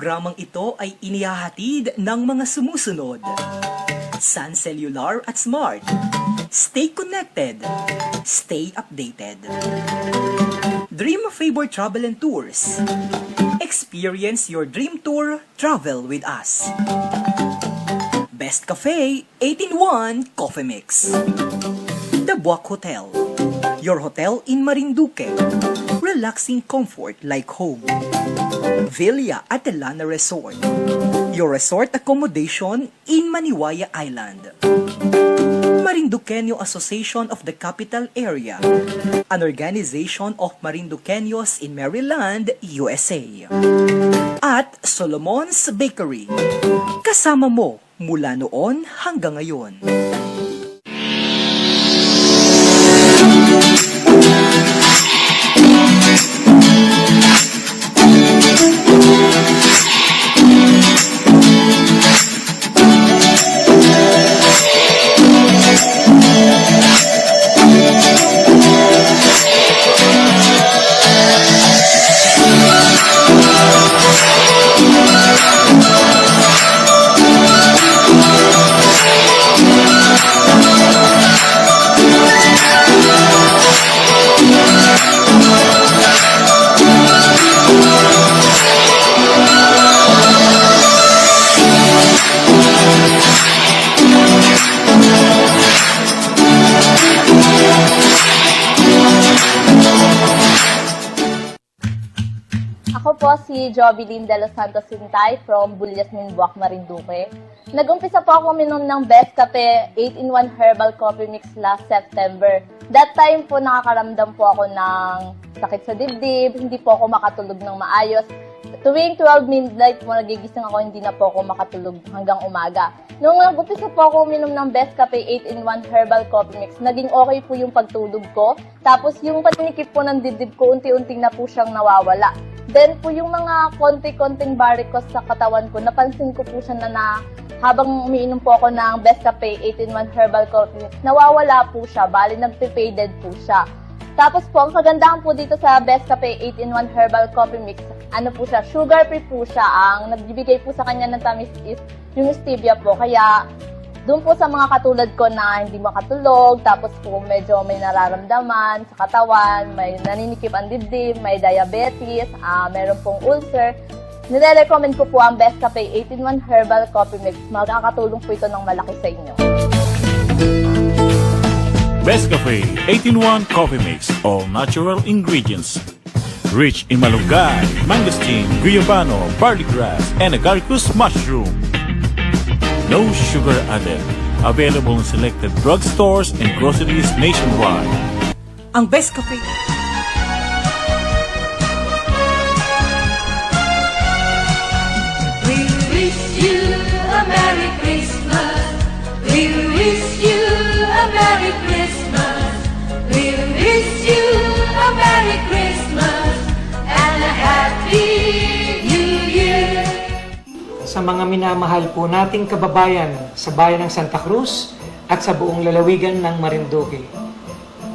programang ito ay inihahatid ng mga sumusunod. Sun Cellular at Smart. Stay connected. Stay updated. Dream Favor Travel and Tours. Experience your dream tour, travel with us. Best Cafe, 8-in-1 Coffee Mix. The Buwak Hotel. Your hotel in Marinduque. Relaxing comfort like home. Villa Atelana Resort. Your resort accommodation in Maniwaya Island. Marinduqueño Association of the Capital Area. An organization of Marinduqueños in Maryland, USA. At Solomon's Bakery. Kasama mo mula noon hanggang ngayon. Ako po si Jovelyn De Los Santos Sintay from Bulyasmin, Buwak, Marinduque. Nag-umpisa po ako minom ng Best Cafe 8-in-1 Herbal Coffee Mix last September. That time po nakakaramdam po ako ng sakit sa dibdib, hindi po ako makatulog ng maayos. Tuwing 12 midnight po nagigising ako, hindi na po ako makatulog hanggang umaga. Nung nag-umpisa po ako minom ng Best Cafe 8-in-1 Herbal Coffee Mix, naging okay po yung pagtulog ko. Tapos yung paninikip po ng dibdib ko, unti-unti na po siyang nawawala. Then po yung mga konti-konting varicose sa katawan ko, napansin ko po siya na habang umiinom po ako ng Best Cafe 8-in-1 Herbal Coffee Mix, nawawala po siya, bali nagpe-faded po siya. Tapos po, ang kagandahan po dito sa Best Cafe 8-in-1 Herbal Coffee Mix, ano po siya, sugar-free po siya. Ang nagbibigay po sa kanya ng tamis is yung stevia po. Kaya doon po sa mga katulad ko na hindi makatulog, tapos po medyo may nararamdaman sa katawan, may naninikip ang dibdib, may diabetes, meron pong ulcer, nire-recommend ko po ang Best Cafe 8-in-1 Herbal Coffee Mix. Makakatulong po ito ng malaki sa inyo. Best Cafe 8-in-1 Coffee Mix. All natural ingredients. Rich in malunggay, mangosteen, guyabano, barley grass, and agaricus mushroom. No sugar added. Available in selected drugstores and groceries nationwide. Ang Best Cafe. We wish you a Merry Christmas. We wish you a Merry Christmas. We wish you a Merry Christmas and a Happy New Year. Sa mga minamahal po nating kababayan sa bayan ng Santa Cruz at sa buong lalawigan ng Marinduque.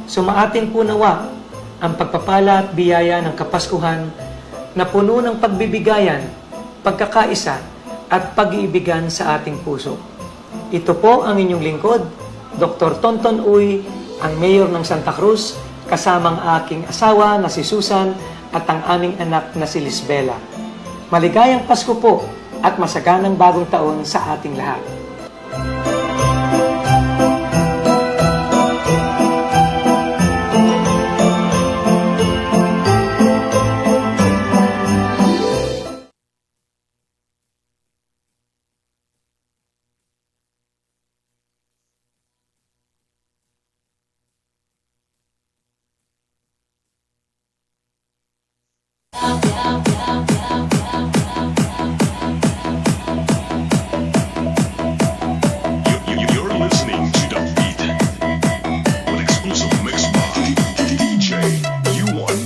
Sumaating po nawa ang pagpapala at biyaya ng Kapaskuhan na puno ng pagbibigayan, pagkakaisa at pag-iibigan sa ating puso. Ito po ang inyong lingkod, Dr. Tonton Uy, ang Mayor ng Santa Cruz, kasamang aking asawa na si Susan at ang aming anak na si Lisbela. Maligayang Pasko po at masaganang bagong taon sa ating lahat. You're listening to The Beat, an exclusive mix by DJ U1.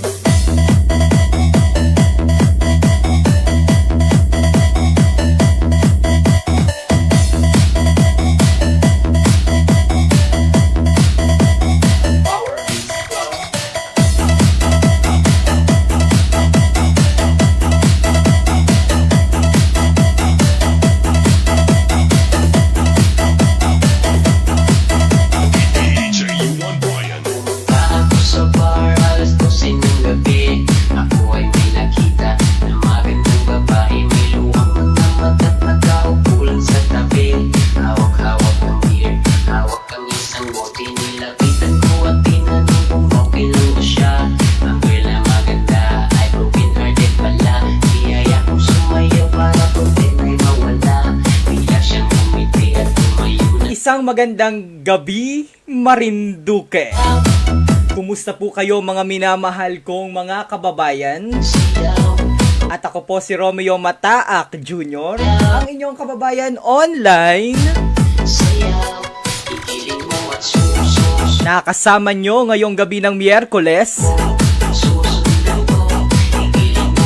Isang magandang gabi, Marinduque. Kumusta po kayo mga minamahal kong mga kababayan? At ako po si Romeo Mataak Jr., ang inyong kababayan online. Nakasama nyo ngayong gabi ng Miyerkules,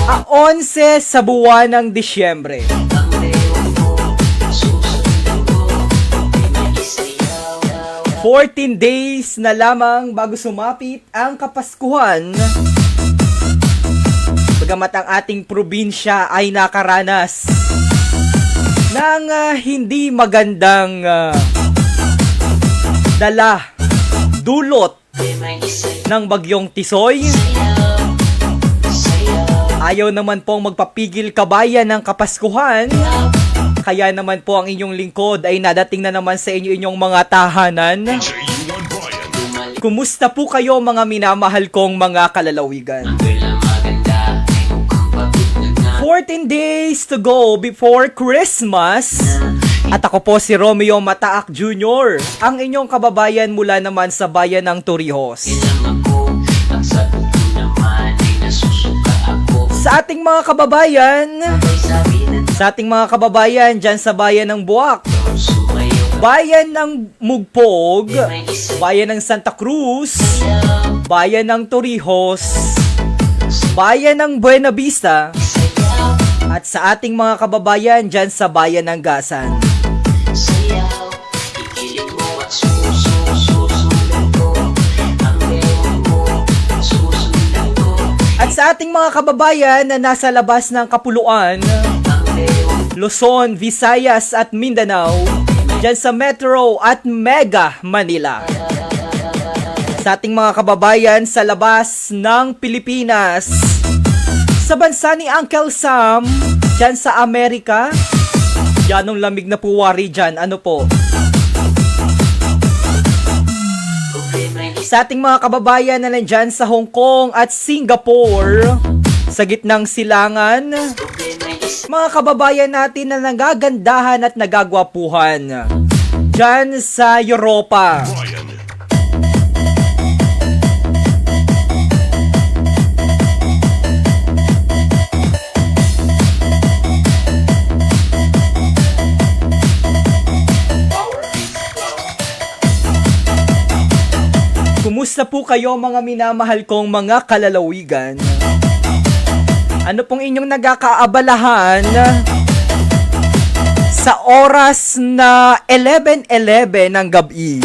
11 sa buwan ng Disyembre. 14 days na lamang bago sumapit ang Kapaskuhan. Bagamat ang ating probinsya ay nakaranas ng hindi magandang dulot ng bagyong Tisoy, ayaw naman pong magpapigil kabayan ng Kapaskuhan. Kaya naman po ang inyong lingkod ay nadating na naman sa inyong mga tahanan. DJ U1 Brian. Kumusta po kayo mga minamahal kong mga kalalawigan? 14 days to go before Christmas. At ako po si Romeo Mataak Jr., ang inyong kababayan mula naman sa bayan ng Torrijos. Sa ating mga kababayan dyan sa bayan ng Buwak, bayan ng Mugpog, bayan ng Santa Cruz, bayan ng Torrijos, bayan ng Buena Vista, at sa ating mga kababayan dyan sa bayan ng Gasan. At sa ating mga kababayan na nasa labas ng Kapuluan, Luzon, Visayas at Mindanao, dyan sa Metro at Mega Manila. Sa ating mga kababayan sa labas ng Pilipinas, sa bansa ni Uncle Sam, dyan sa Amerika, yanong lamig na puwari dyan, ano po? Sa ating mga kababayan na nandyan sa Hong Kong at Singapore, sa gitnang silangan, mga kababayan natin na nagagandahan at nagagwapuhan dyan sa Europa. Brian. Kumusta po kayo mga minamahal kong mga kalalawigan? Ano pong inyong nagkakaabalahan sa oras na 11:11 ng gabi?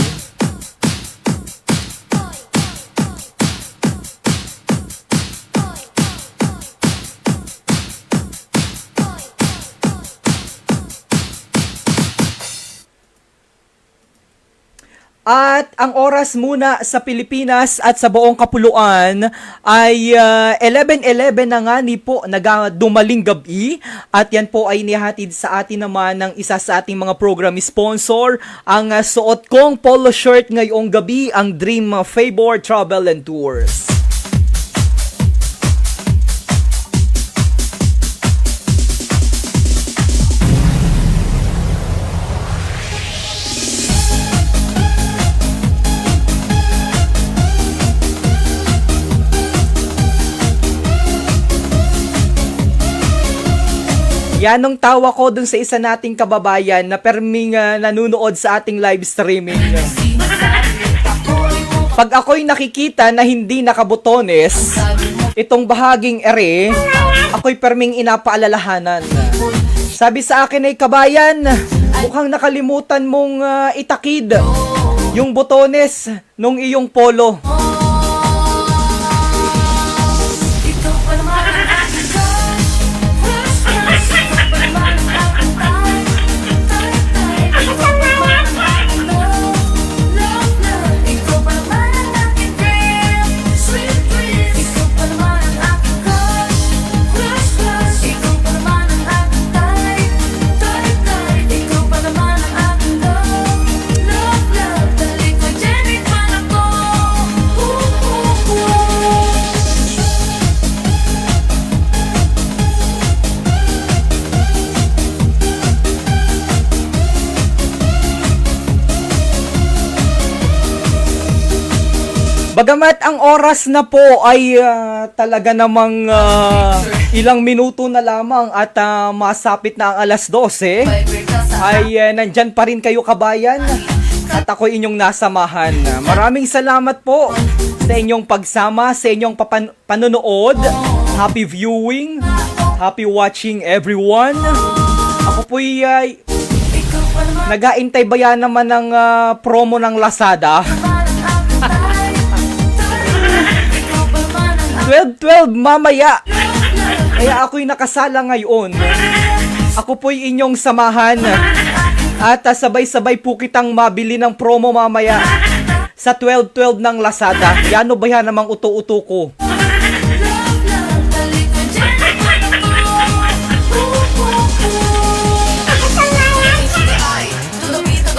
At ang oras muna sa Pilipinas at sa buong kapuluan ay 11:11 na nga ni po dumaling gabi. At yan po ay nihatid sa atin naman ng isa sa ating mga program sponsor. Ang suot kong polo shirt ngayong gabi, ang Dream Favor Travel and Tours. Yanong tawa ko dun sa isa nating kababayan na perming nanunood sa ating live streaming. Pag ako'y nakikita na hindi nakabotones, itong bahaging ere, ako'y perming inapaalalahanan. Sabi sa akin ay, kabayan, mukhang nakalimutan mong itakid yung botones nung iyong polo. Bagamat ang oras na po ay talaga namang ilang minuto na lamang at masapit na ang alas 12, ay nandyan pa rin kayo kabayan at ako inyong nasamahan. Maraming salamat po sa inyong pagsama, sa inyong panonood. Happy viewing, happy watching everyone. Ako po'y nag-aintay ba yan naman ng promo ng Lazada? 12:12 mamaya. Kaya ako'y nakasala ngayon. Ako po'y inyong samahan. At sabay-sabay po kitang mabili ng promo mamaya sa 12:12 ng Lazada. Yano ba yan namang uto-uto ko?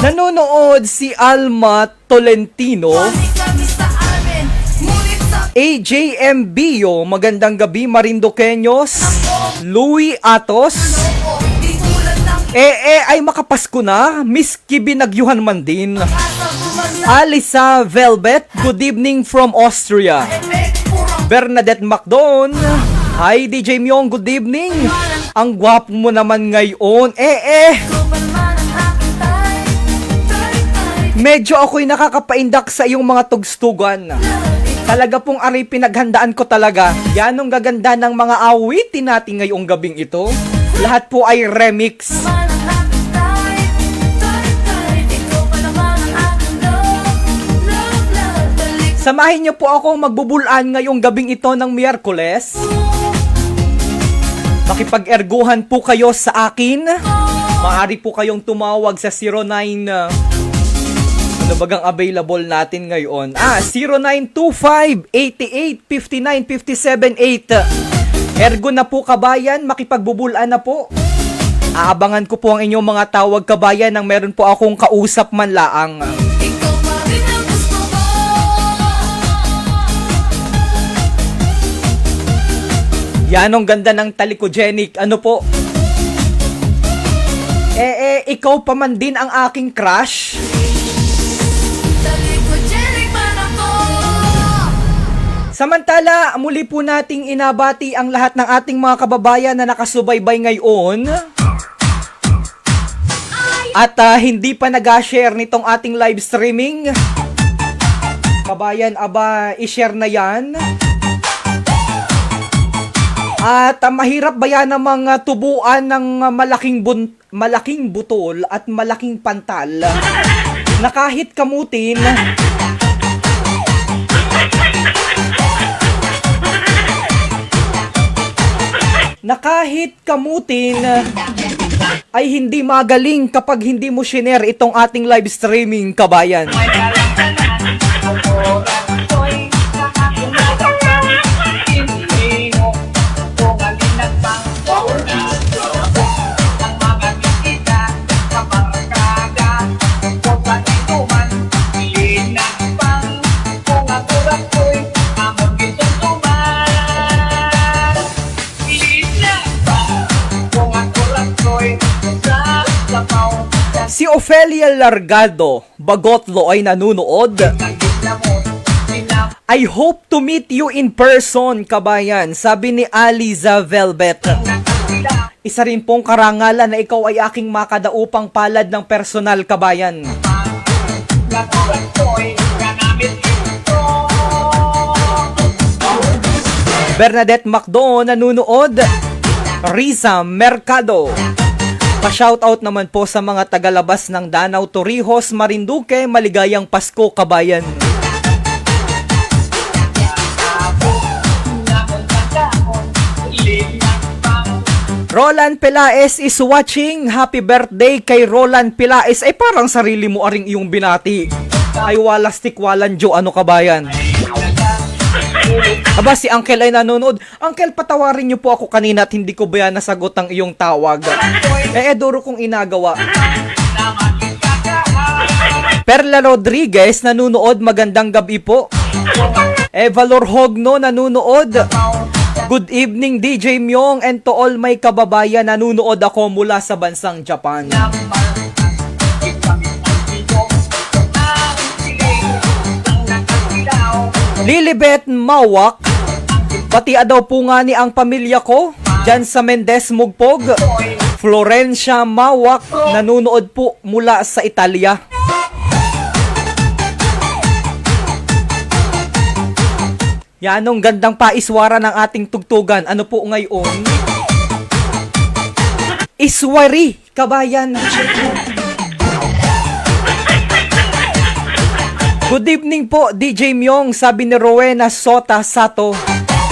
Nanonood si Alma Tolentino, AJM Bio, magandang gabi Marindoqueños, Louie Atos, ay makapasko na, Miss Kibi Nagyuhan man din, Alisa Velvet, good evening from Austria, Bernadette Macdon, hi DJ Myong, good evening, ang gwapo mo naman ngayon, medyo ako'y nakakapaindak sa iyong mga tugstugan. Talaga pong aray pinaghandaan ko talaga. Yan ang gaganda ng mga awitin natin ngayong gabing ito. Lahat po ay remix. Samahin niyo po akong magbubulaan ngayong gabing ito ng Miyerkules. Makipag-erguhan po kayo sa akin. Maaari po kayong tumawag sa 09... Ano bagang available natin ngayon? 0925-88-59-57-8. Ergo na po kabayan, makipagbubulaan na po. Aabangan ko po ang inyong mga tawag kabayan nang meron po akong kausap man laang. Yan ang ganda ng talikogenic. Ano po? Ikaw pa man din ang aking crush. Samantala, muli po nating inabati ang lahat ng ating mga kababayan na nakasubaybay ngayon. At hindi pa nag-share nitong ating live streaming. Kabayan, i-share na yan. At mahirap ba yan namang tubuan ng malaking butol at malaking pantal na kahit kamutin, ay hindi magaling kapag hindi mo share itong ating live streaming kabayan. Si Ofelia Largado Bagotlo ay nanunood. I hope to meet you in person, kabayan, sabi ni Aliza Velvet. Isa rin pong karangalan na ikaw ay aking makadaupang palad ng personal, kabayan. Bernadette Macdon nanunood. Riza Mercado. Pa-shoutout naman po sa mga tagalabas ng Danau, Torrijos, Marinduque, maligayang Pasko, kabayan. Roland Pelaez is watching. Happy birthday kay Roland Pelaez. Ay parang sarili mo aring iyong binati. Ay walastik walanjo, ano kabayan. Aba, si Uncle ay nanonood. Uncle, patawarin niyo po ako kanina at hindi ko ba yan nasagot ang iyong tawag. Duro kong inagawa. Perla Rodriguez nanonood. Magandang gabi po. Valor Hogno nanonood. Good evening DJ Myong and to all my kababayan. Nanonood ako mula sa bansang Japan. Lilibet Mawak, batia daw po nga ni ang pamilya ko dyan sa Mendez Mugpog. Florencia Mawak, nanunood po mula sa Italia. Yan ang gandang paiswara ng ating tugtugan. Ano po ngayon? Iswari, kabayan. Good evening po, DJ Myong, sabi ni Rowena Sota Sato.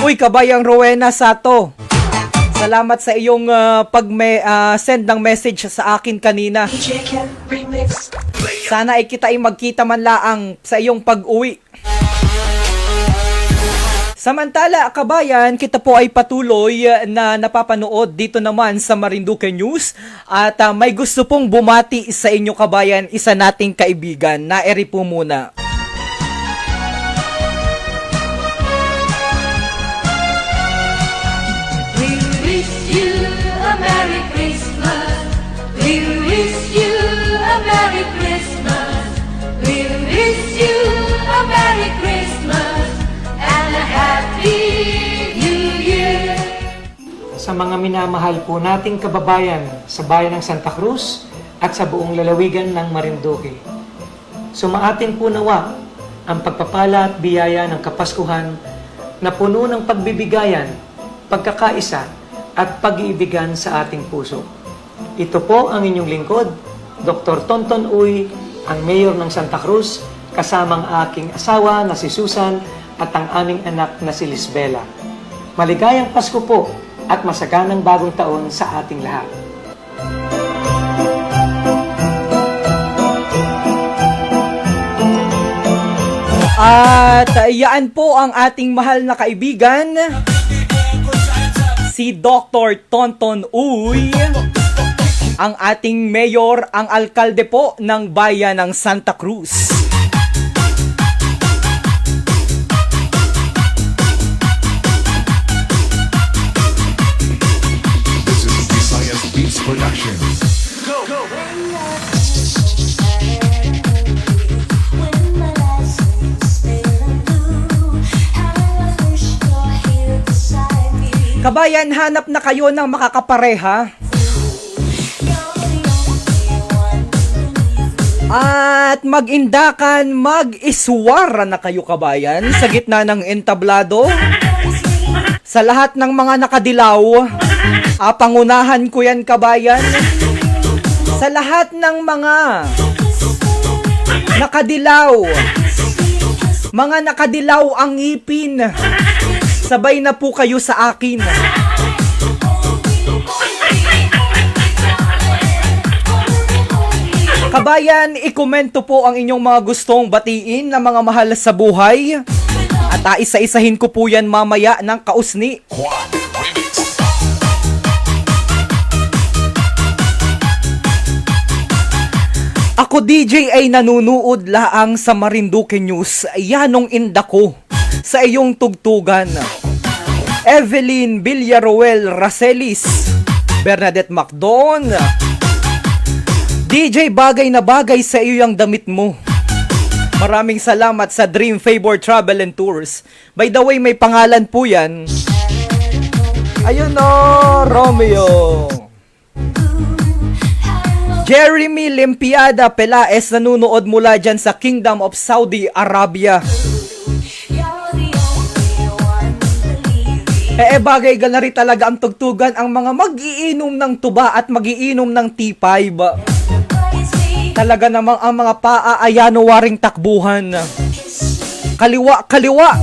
Uy, kabayang Rowena Sato. Salamat sa iyong send ng message sa akin kanina. Sana ay kita ay magkita man laang sa iyong pag-uwi. Samantala, kabayan, kita po ay patuloy na napapanood dito naman sa Marinduque News at may gusto pong bumati sa inyo, kabayan, isa nating kaibigan. Naeri po muna. We wish you a Merry Christmas. We wish you a Merry Christmas. We wish you a Merry Christmas and a Happy New Year. Sa mga minamahal po nating kababayan sa bayan ng Santa Cruz at sa buong lalawigan ng Marinduque. Sumaatin po nawa ang pagpapala at biyaya ng Kapaskuhan na puno ng pagbibigayan, pagkakaisa at pag-iibigan sa ating puso. Ito po ang inyong lingkod, Dr. Tonton Uy, ang Mayor ng Santa Cruz, kasamang aking asawa na si Susan at ang aming anak na si Lisbela. Maligayang Pasko po at masaganang bagong taon sa ating lahat. At yaan po ang ating mahal na kaibigan, si Dr. Tonton Uy, ang ating mayor, ang alkalde po ng bayan ng Santa Cruz. This is Visayas Beats Productions. Kabayan, hanap na kayo ng makakapareha. At mag-indakan, mag-iswara na kayo, kabayan, sa gitna ng entablado. Sa lahat ng mga nakadilaw, pangunahan ko yan, kabayan. Sa lahat ng mga nakadilaw, mga nakadilaw ang ngipin, sabay na po kayo sa akin. Kabayan, ikomento po ang inyong mga gustong batiin na mga mahal sa buhay. At isa-isahin ko po yan mamaya ng kausni. Ako, DJ, ay nanunood laang sa Marinduque News. Yanong inda ko sa iyong tugtugan. Evelyn Villaruel Racelis, Bernadette Macdon. DJ, bagay na bagay sa iyo yung damit mo. Maraming salamat sa Dream Favor Travel and Tours. By the way, may pangalan po yan. Ayun o, Romeo. Jeremy Limpiada Pelaes, nanunood mula dyan sa Kingdom of Saudi Arabia. Bagay ganari talaga ang tugtugan ang mga mag-iinom ng tuba at mag-iinom ng T5. Talaga namang ang mga paaayano waring takbuhan. Kaliwa, kaliwa.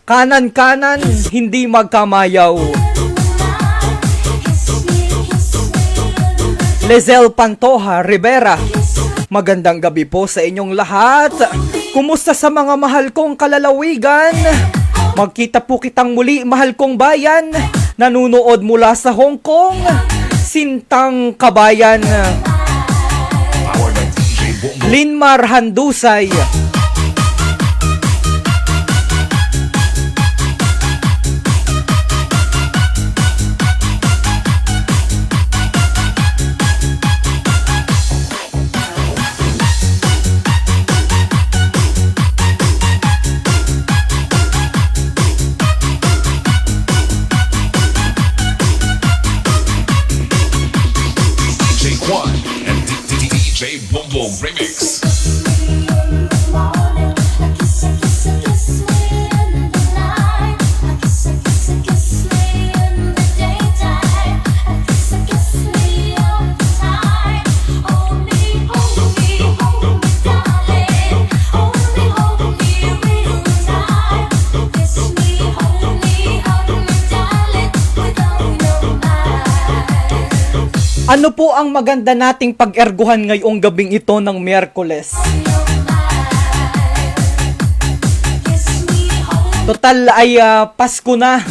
Kanan, kanan. Hindi magkamayaw. Lezel Pantoja Rivera, magandang gabi po sa inyong lahat. Kumusta sa mga mahal kong kalalawigan? Magkita po kitang muli, mahal kong bayan. Nanunood mula sa Hong Kong, Sintang Kabayan. Linmar Handusay. Ano po ang maganda nating pag-erguhan ngayong gabing ito ng Miyerkules? Total ay Pasko na.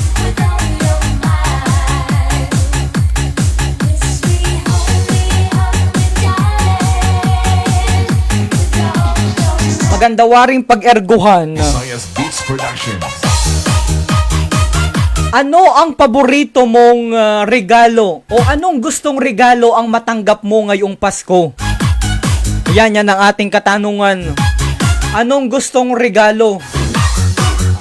Maganda waring pag-erguhan. Visayas Beats Productions. Ano ang paborito mong regalo? O anong gustong regalo ang matanggap mo ngayong Pasko? Yan ang ating katanungan. Anong gustong regalo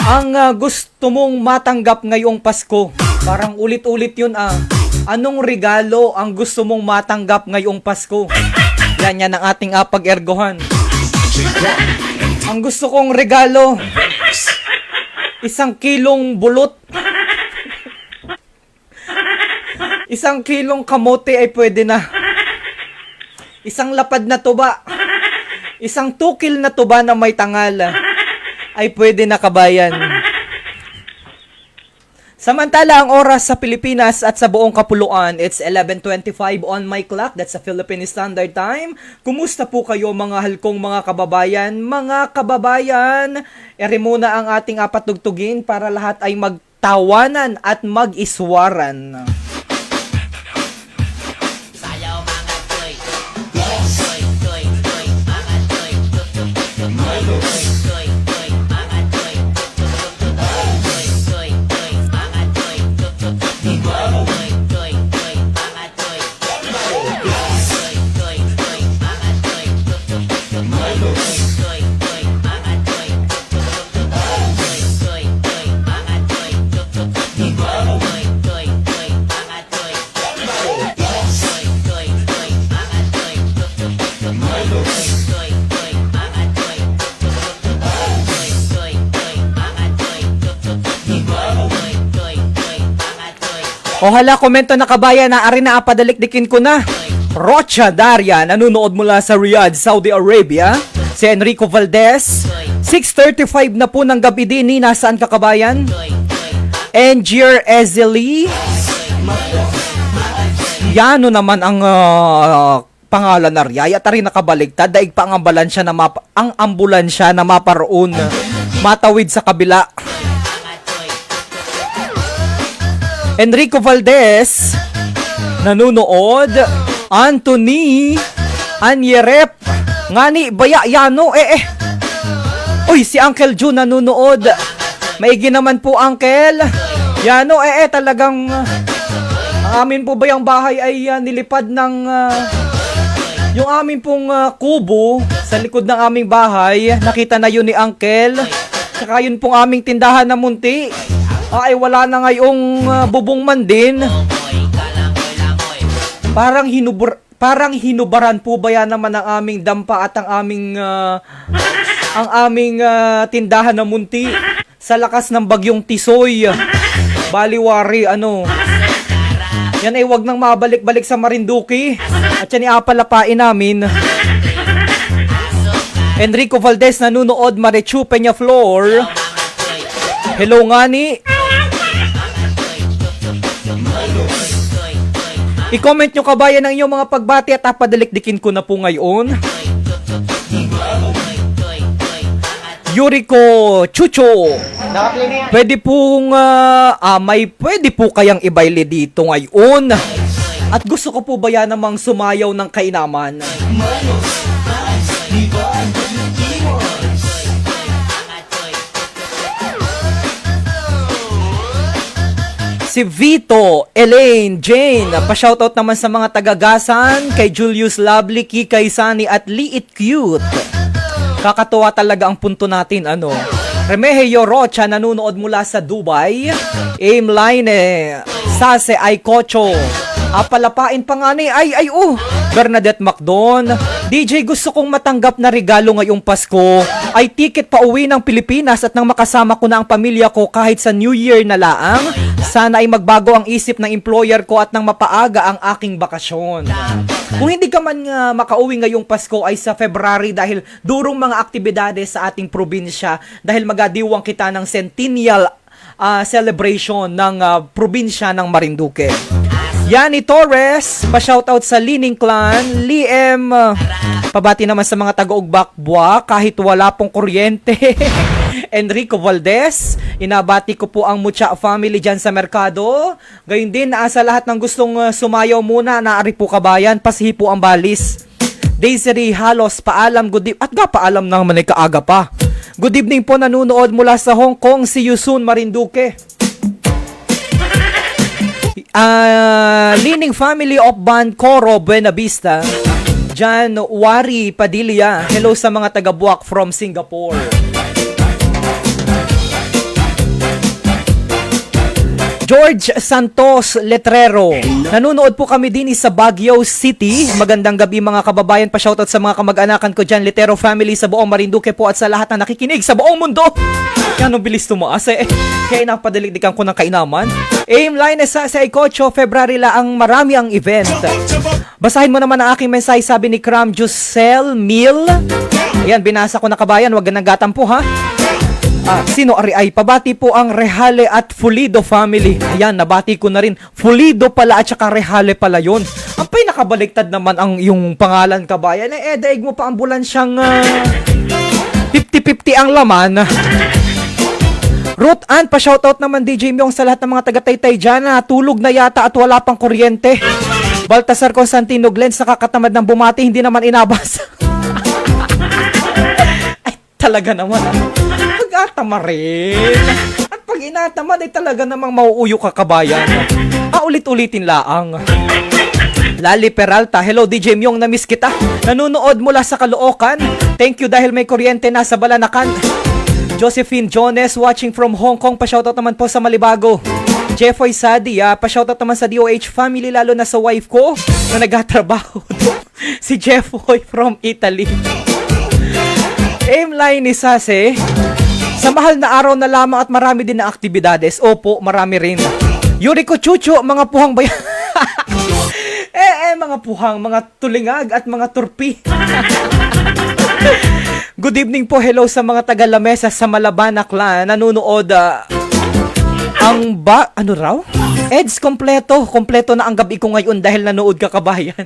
ang gusto mong matanggap ngayong Pasko? Parang ulit-ulit yun Anong regalo ang gusto mong matanggap ngayong Pasko? Yan ang ating pag-ergohan. Ang gusto kong regalo, 1 kilong bulot. 1 kilong kamote ay pwede na. 1 lapad na tuba. 1 tukil na tuba na may tangal ay pwede na, kabayan. Samantala, ang oras sa Pilipinas at sa buong kapuluan, it's 11:25 on my clock. That's sa Philippine Standard Time. Kumusta po kayo mga halkong mga kababayan? Mga kababayan, eri muna ang ating patugtugin para lahat ay magtawanan at mag-iswaran. O hala, komento na kabayan na ari na padalikdikin ko na. Rocha Daria, nanonood mula sa Riyadh, Saudi Arabia. Si Enrico Valdez, 6:35 na po ng gabi din. Nasaan ka, kabayan? Engier Ezeli. Yano naman ang pangalan na riya. At rin nakabaligtad. Daig pa ang ambulansya na maparoon. Matawid sa kabila. Enrico Valdez, nanonood. Anthony Anyerep, ngani baya yano Uy, si Uncle June nanonood. Maigi naman po, Uncle. Yano talagang ang amin po bayang bahay ay nilipad ng yung amin pong kubo sa likod ng aming bahay. Nakita na yun ni Uncle. Saka yun pong aming tindahan na munti. Ay wala na ngayong bubong man din. Parang hinubaran po ba yan naman ang aming dampa at ang aming tindahan na munti sa lakas ng bagyong Tisoy. Baliwari yan ay wag nang mabalik-balik sa Marinduque at yan iapalapain namin. Enrico Valdez nanonood, Marichu Peñaflor. Hello ngani. I-comment nyo kabayan ang inyong mga pagbati at padalikdikin ko na po ngayon. Yuriko Chucho, pwede pong pwede po kayang ibayle dito ngayon. At gusto ko po ba yan namang sumayaw ng kainaman? Si Vito, Elaine, Jane, pa-shoutout naman sa mga tagagasan, kay Julius Lovely, Kikay Sani at Liit Cute. Kakatuwa talaga ang punto natin, Remigio Rocha, nanonood mula sa Dubai. Aim Line, Sase Aykocho. Palapain pa nga ni, Bernadette Macdon. DJ, gusto kong matanggap na regalo ngayong Pasko ay ticket pa uwi ng Pilipinas at nang makasama ko na ang pamilya ko kahit sa New Year na laang. Sana ay magbago ang isip ng employer ko at nang mapaaga ang aking bakasyon. Kung hindi ka man makauwi ngayong Pasko ay sa February dahil durong mga aktibidades sa ating probinsya dahil magadiwang kita ng centennial celebration ng probinsya ng Marinduque. Yani Torres, pa-shoutout sa Lining Clan. Liam, pabati naman sa mga taga-Ugbak Bua kahit wala pong kuryente. Enrico Valdez, inabati ko po ang Mucha family dyan sa merkado. Gayun din, sa lahat ng gustong sumayaw muna, naari po kabayan, pasihi po ang balis. Daisy Halos, paalam, good evening. At paalam naman ay kaaga pa. Good evening po, nanunood mula sa Hong Kong, see you soon, Marinduque. Lining family of Bancoro, Buena Vista. Jan Wari Padilla, hello sa mga taga-Buak from Singapore. George Santos Letrero, nanonood po kami din sa Baguio City. Magandang gabi mga kababayan, pa-shoutout sa mga kamag-anakan ko dyan, Letero family sa buong Marinduque po at sa lahat na nakikinig sa buong mundo. Yan ang bilis tumaas kaya napadaligdikan ko ng kainaman. Aim line sa 8 February la ang marami ang event. Basahin mo naman ang aking mensahe, sabi ni Cram Jusel Mil. Ayan, binasa ko na kabayan, wag nang gatampo ha. Sino ari ay pabati po ang Rehale at Fulido family. Ayan, nabati ko na rin. Fulido pala at saka Rehale pala yun. Ang pinakabaliktad naman ang yung pangalan kabayan. Daig mo pa ambulansyang 50-50 ang laman. Ruth Ann, pa-shoutout naman DJ Myong sa lahat ng mga taga-Taytay dyan. Tulog na yata at wala pang kuryente. Baltasar Constantino Glenn, nakakatamad ng bumati, hindi naman inabasa. Ay, talaga naman. Pag-atama rin. At pag inatamad ay talaga namang mauuyo ka kabayan. Ulit-ulitin laang. Lali Peralta, hello DJ Myong, na-miss kita. Nanunood mula sa Caloocan. Thank you dahil may kuryente na sa Balanakan. Josephine Jones, watching from Hong Kong, pa-shoutout naman po sa Malibago. Jeffoy Sadi, pa-shoutout naman sa DOH family, lalo na sa wife ko na nagtatrabaho. Si Jeffoy from Italy. Aimline ni Sase, sa mahal na araw na lamang at marami din na aktibidades. Opo, marami rin. Yuriko Chucho, mga puhang bayan. Mga puhang, mga tulingag at mga turpi. Good evening po, hello sa mga taga-Lamesa sa Malabana Clan. Nanunood ano raw? Eds, kompleto na ang gabi ko ngayon dahil nanood ka kabayan.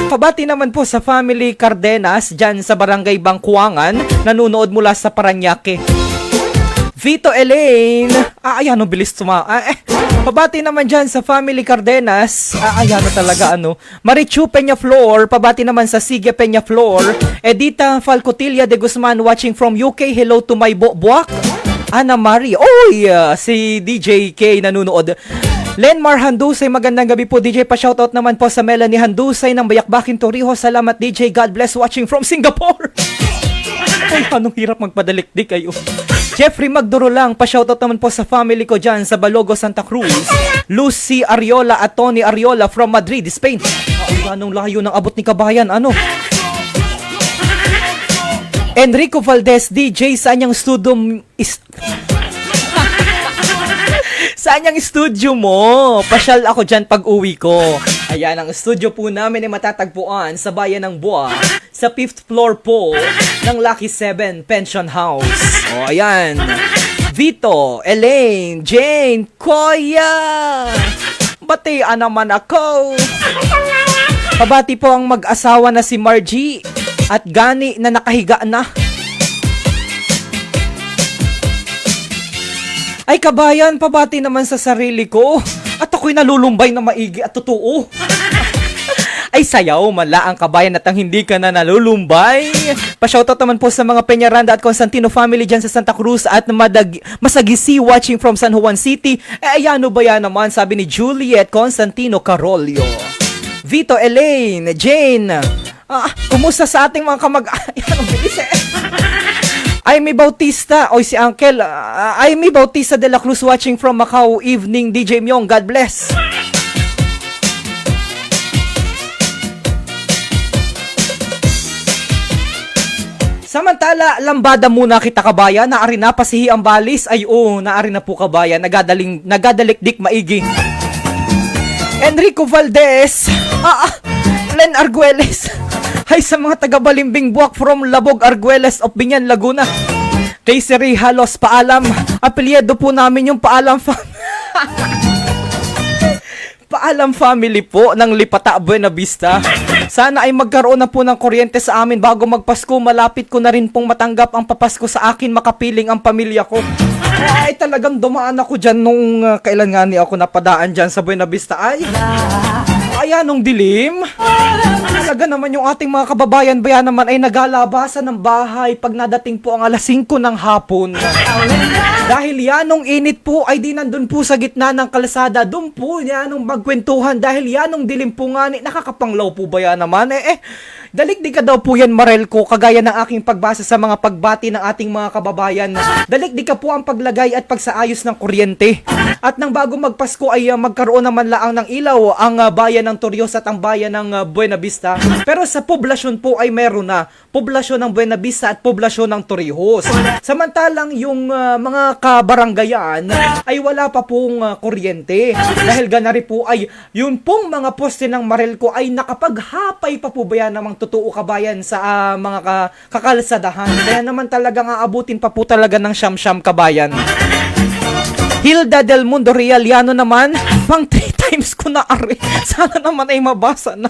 Pabati naman po sa family Cardenas dyan sa Barangay Bangkuangan, nanunood mula sa Paranaque. Vito Elaine, ayan, bilis pabati naman dyan sa family Cardenas, ayan talaga Marichu Peña Flor, pabati naman sa Sige Peña Flor. Edita Falcotilla de Guzman, watching from UK, hello to my buwak. Ana Marie, si DJ K nanunood. Lenmar Handusay, magandang gabi po DJ, pa-shoutout naman po sa Melanie Handusay ng Bayakbakin Torrijos. Salamat DJ, God bless, watching from Singapore. Ay, anong hirap magpadalikdik kayo. Jeffrey Magdorolang, pa-shoutout naman po sa family ko dyan sa Balogo, Santa Cruz. Lucy Ariola at Tony Ariola from Madrid, Spain. Anong layo ng abot ni kabayan, Enrico Valdez, DJ, saan yung studio saan yung studio mo? Pasyal ako dyan pag uwi ko. Ayan, ang studio po namin ay matatagpuan sa bayan ng Bua, sa 5th floor po ng Lucky 7 Pension House. Ayan. Vito, Elaine, Jane, Koya. Batian naman ako. Pabati po ang mag-asawa na si Margie at Gani na nakahiga na. Ay kabayan, pabati naman sa sarili ko. At ako'y nalulumbay na maigi at totoo. Ay sayaw, mala ang kabayan at ang hindi ka na nalulumbay. Pa-shoutout naman po sa mga Peñaranda at Constantino family dyan sa Santa Cruz at Masagisi watching from San Juan City. Ayano ba yan naman, sabi ni Juliet Constantino Carolio. Vito, Elaine, Jane. Kumusta sa ating mga Ayan, ang bilis Aimee Bautista, si Uncle. Aimee Bautista de la Cruz watching from Macau. Evening, DJ Myong. God bless. Samantala, lambada muna kita kabayan. Naari na pasihi ang balis. Ay naari na po kabayan. Nagadalikdik maigi. Enrico Valdez. Len Arguelles. Hay sa mga taga-Balimbing Buwak from Labog, Arguelles of Binyan, Laguna. Kay Siri Halos, paalam. Apelyido po namin yung paalam Paalam family po ng Lipata Buena Vista. Sana ay magkaroon na po ng kuryente sa amin bago magpasko. Malapit ko na rin pong matanggap ang papasko sa akin, makapiling ang pamilya ko. Ay talagang dumaan ako dyan nung kailan nga ni ako napadaan dyan sa Buena Vista. Ayan, nung dilim. Talaga naman yung ating mga kababayan ba yan naman ay nagalabasan ng bahay pag nadating po ang alas 5 ng hapon. Dahil yan nung init po ay di nandun po sa gitna ng kalsada. Doon po yan nung magkwentuhan. Dahil yan nung dilim po nga ni nakakapanglaw po ba yan naman? Dalikdik ka daw po yan, Marelco, kagaya ng aking pagbasa sa mga pagbati ng ating mga kababayan. Dalikdik ka po ang paglagay at pagsaayos ng kuryente. At nang bago magpasko ay magkaroon naman laang ng ilaw ang bayan ng Torrijos at ang bayan ng Buena Vista. Pero sa poblasyon po ay meron na. Poblasyon ng Buena Vista at poblasyon ng Torrijos. Samantalang yung mga kabaranggayan ay wala pa pong kuryente. Dahil ganari po ay yun pong mga poste ng Marelco ay nakapaghapay pa po ba yan namang totoo kabayan sa mga kakalsadahan. Kaya naman talagang aabutin pa po talaga ng siyam-siyam kabayan. Hilda del Mundo Realiano naman, pang 3 times ko na ari. Sana naman ay mabasa na.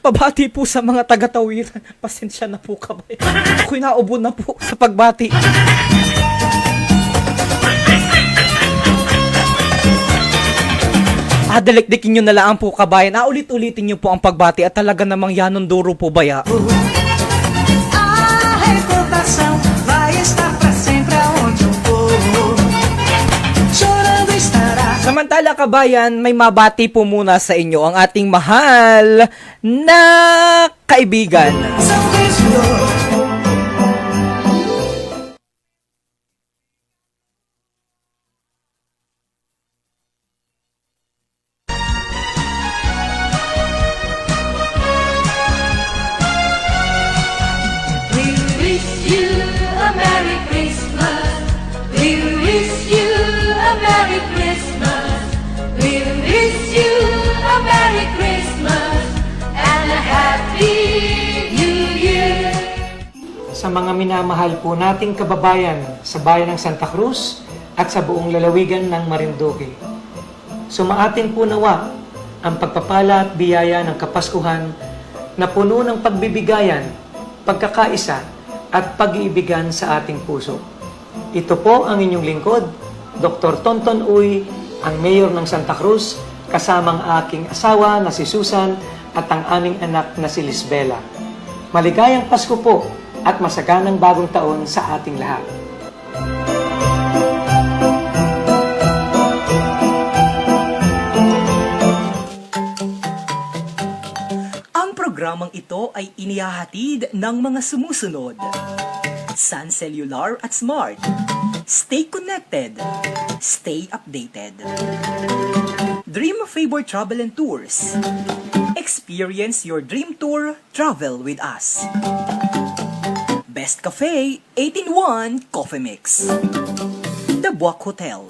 Pabati po sa mga taga-Tawiran. Pasensya na po kabayan. Ako'y naubo na po sa pagbati. Dalikdikin nyo na lang po kabayan. Ulit-ulitin nyo po ang pagbati at talaga namang yanong duro po baya. A recordação vai estar pra sempre aonde eu for. Chorando estará. Samantala kabayan, may mabati po muna sa inyo ang ating mahal na kaibigan. São Cristo. We wish you a Merry Christmas. We wish you a Merry Christmas. We wish you a Merry Christmas and a Happy New Year. Sa mga minamahal po nating kababayan sa bayan ng Santa Cruz at sa buong lalawigan ng Marinduque. Sumaatin po nawa ang pagpapala at biyaya ng Kapaskuhan na puno ng pagbibigayan, pagkakaisa at pag-iibigan sa ating puso. Ito po ang inyong lingkod, Dr. Tonton Uy, ang Mayor ng Santa Cruz, kasamang aking asawa na si Susan at ang aming anak na si Lisbela. Maligayang Pasko po at masaganang bagong taon sa ating lahat. Ang programang ito ay inihahatid ng mga sumusunod. Sun Cellular at Smart. Stay connected. Stay updated. Dream Favor Travel and Tours. Experience your dream tour. Travel with us. Best Cafe 8-in-1 Coffee Mix. The Buwak Hotel.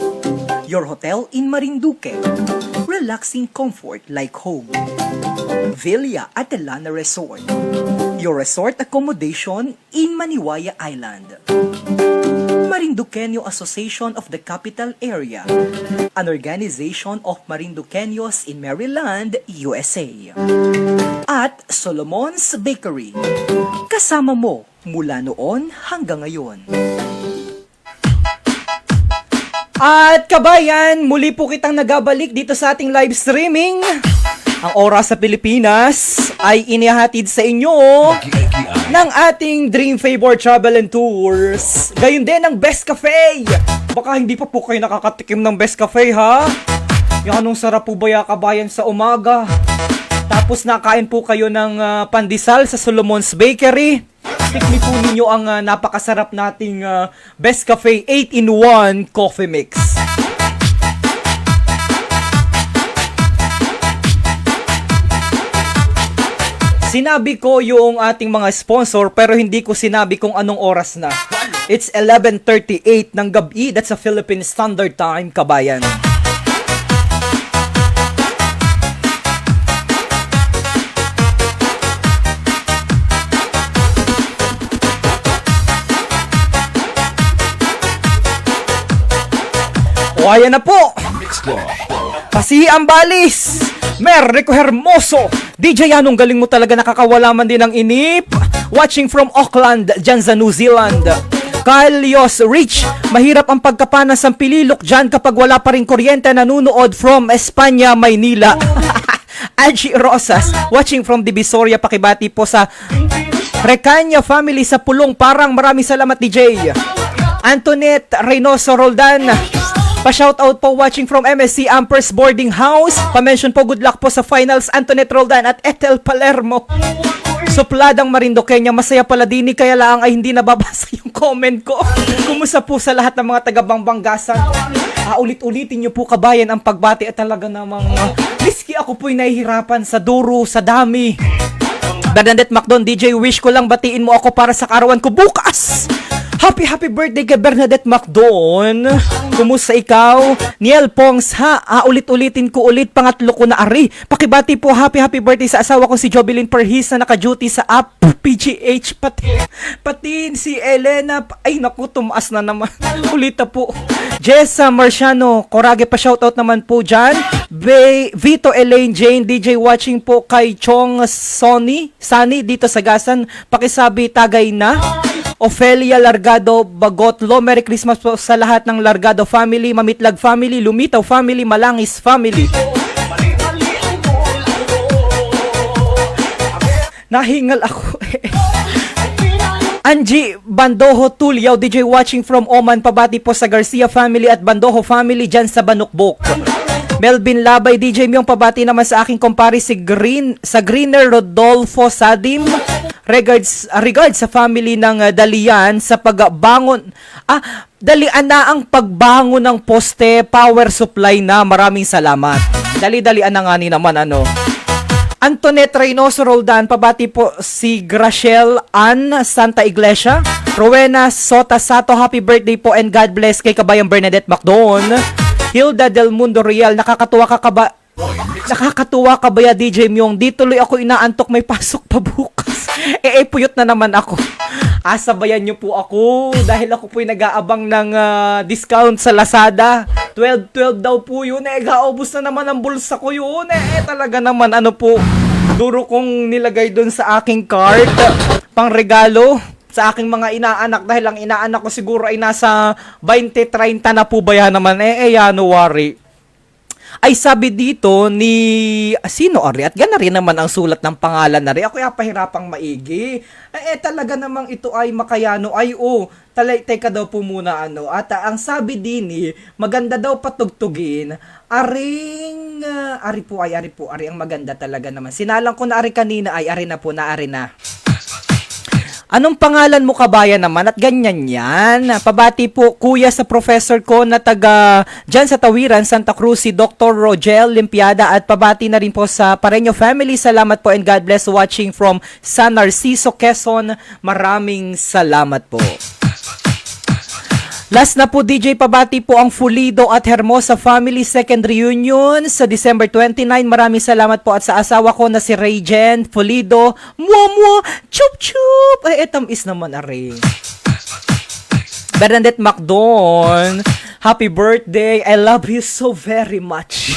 Your hotel in Marinduque. Relaxing comfort like home. Villa Atelana Resort. Your resort accommodation in Maniwaya Island. Marinduqueño Association of the Capital Area, an organization of Marinduqueños in Maryland, USA. At Solomon's Bakery, kasama mo mula noon hanggang ngayon. At kabayan, muli po kitang nagabalik dito sa ating live streaming. Ang oras sa Pilipinas ay inihahatid sa inyo ng ating Dream Favor Travel and Tours. Gayon din ang Best Cafe. Baka hindi pa po kayo nakakatikim ng Best Cafe, ha? Yung anong sarap po ba ya kabayan sa umaga? Tapos nakain po kayo ng pandesal sa Solomon's Bakery. Tikmi po ninyo ang napakasarap nating Best Cafe 8-in-1 Coffee Mix. Sinabi ko yung ating mga sponsor pero hindi ko sinabi kung anong oras na. It's 11:38 ng gabi. That's a Philippine Standard Time, kabayan. O ayan na po. Kasi ang balis. Merrico Hermoso, DJ Yanong, galing mo talaga, nakakawala man din ng inip. Watching from Auckland, dyan sa New Zealand. Carlos Rich, mahirap ang pagkapanas ng pililok dyan kapag wala pa rin kuryente, nanunood from Espanya, Maynila. Angie Rosas, watching from Divisoria, pakibati po sa Recanya family sa Pulong Parang, maraming salamat DJ. Antoinette Reynoso Roldan, pa-shoutout po, watching from MSC Ampers Boarding House. Pa-mention po, good luck po sa finals, Antoinette Roldan at Ethel Palermo. Supladang Marindoqueña, masaya pala dini, kaya lang ay hindi nababasa yung comment ko. Kumusta po sa lahat ng mga taga-Bangbangasan? Ulit-ulitin nyo po kabayan ang pagbati at talaga namang risky, ako po'y nahihirapan sa duro, sa dami. Bernadette Macdon, DJ, wish ko lang batiin mo ako para sa karawan ko bukas. Happy birthday kay Bernadette Macdon. Kumusta ikaw? Niel Pongs, ulit-ulitin ko ulit, pangatlo ko na ari. Pakibati po, happy birthday sa asawa ko si Jobilin Perhis na naka-duty sa app PGH. Pati si Elena, ay naku, tumaas na naman. Ulita po. Jessa Marciano Corage, pa shoutout naman po dyan. Vito Elaine Jane, DJ, watching po kay Chong Sunny dito sa Gasan. Pakisabi tagay na. Ofelia Largado Bagotlo, Merry Christmas po sa lahat ng Largado family, Mamitlag family, Lumitaw family, Malangis family. Nahingal ako Angie Bandoho Tulyaw, DJ, watching from Oman, pabati po sa Garcia family at Bandoho family dyan sa Banukbok. Melvin Labay, DJ, yung pabati naman sa aking kumpare si Greener Rodolfo Sadim. Regards sa family ng Dalian sa pagbangon. Dalian na ang pagbangon ng poste, power supply na. Maraming salamat. Dali-dalian na nga ni naman Antoinette Reynoso Roldan, pabati po si Graciel Ann Santa Iglesia. Rowena Sota Sato, happy birthday po and God bless kay kabayang Bernadette Macdon. Hilda Del Mundo Real, nakakatuwa ka ba ya DJ Myong? Di tuloy ako inaantok, may pasok pa bukas. Puyot na naman ako. Sabayan nyo po ako dahil ako po'y nag-aabang ng discount sa Lazada. 12 daw po yun. Gaubos na naman ang bulsa ko yun. Talaga naman po. Duro kong nilagay dun sa aking cart. Pang regalo sa aking mga inaanak dahil ang inaanak ko siguro ay nasa 20-30 na po ba yan naman. January. Ay sabi dito ni sino ari at gana rin naman ang sulat ng pangalan na rin. Ako pahirapang maigi. Talaga namang ito ay makayano ay teka daw po muna At ang sabi din maganda daw patugtugin. Ari po ang maganda talaga naman. Sinalang ko na ari kanina ay ari na po na ari na. Anong pangalan mo kabayan naman at ganyan yan? Pabati po kuya sa professor ko na taga dyan sa Tawiran, Santa Cruz, si Dr. Rogel Limpiada, at pabati na rin po sa Pareño family. Salamat po and God bless, watching from San Narciso, Quezon. Maraming salamat po. Last na po DJ, pabati po ang Fulido at Hermosa family second reunion sa December 29. Maraming salamat po at sa asawa ko na si Rayjen Fulido. Muamua, chup chup. Tamis naman Bernadette Macdon, happy birthday. I love you so very much.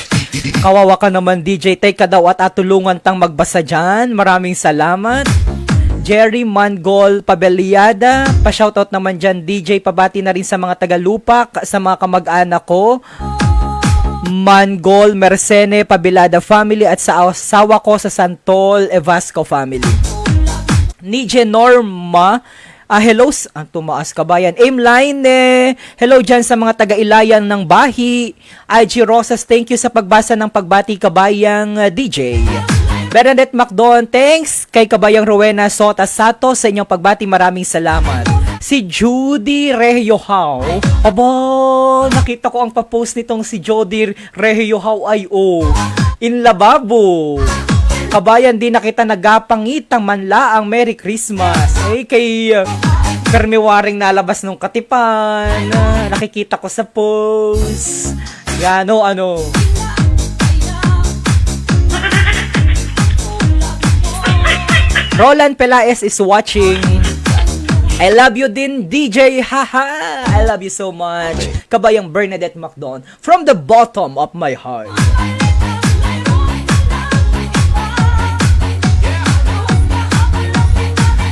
Kawawa ka naman DJ, take ka daw at atulungan tang magbasa dyan. Maraming salamat. Jerry Mangol Pabeliada, pa-shoutout naman dyan DJ, pabati na rin sa mga Tagalupak, sa mga kamag-anak ko, Mangol Mercene Pabelada family at sa asawa ko sa Santol Evasco family. Nije Norma, hello, tumaas kabayan. Aimline, hello dyan sa mga taga-ilayan ng Bahi. IG Rosas, thank you sa pagbasa ng pagbati kabayang DJ. Bernadette Macdon, thanks kay kabayang Rowena Sota Sato sa inyong pagbati, maraming salamat. Si Judy Reyohao, nakita ko ang papost nitong si Judy Reyohao ay in lababo. Kabayan, di na kita nagapangitang manla ang Merry Christmas. Kay Karmiwaring nalabas nung katipan, nakikita ko sa post. Yan, Roland Pelaez is watching. I love you din, DJ. Haha. I love you so much. Kabayang Bernadette Macdon. From the bottom of my heart.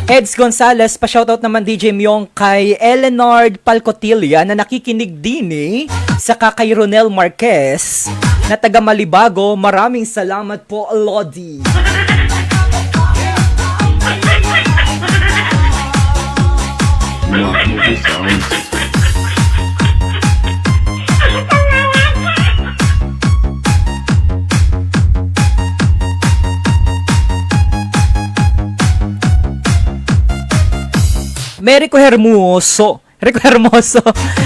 Eds Gonzalez, pa-shoutout naman DJ Myong kay Eleanor Palcotilla na nakikinig din sa kay Ronel Marquez na taga Malibago. Maraming salamat po, Lodi. Merico Hermoso. Rico Hermoso.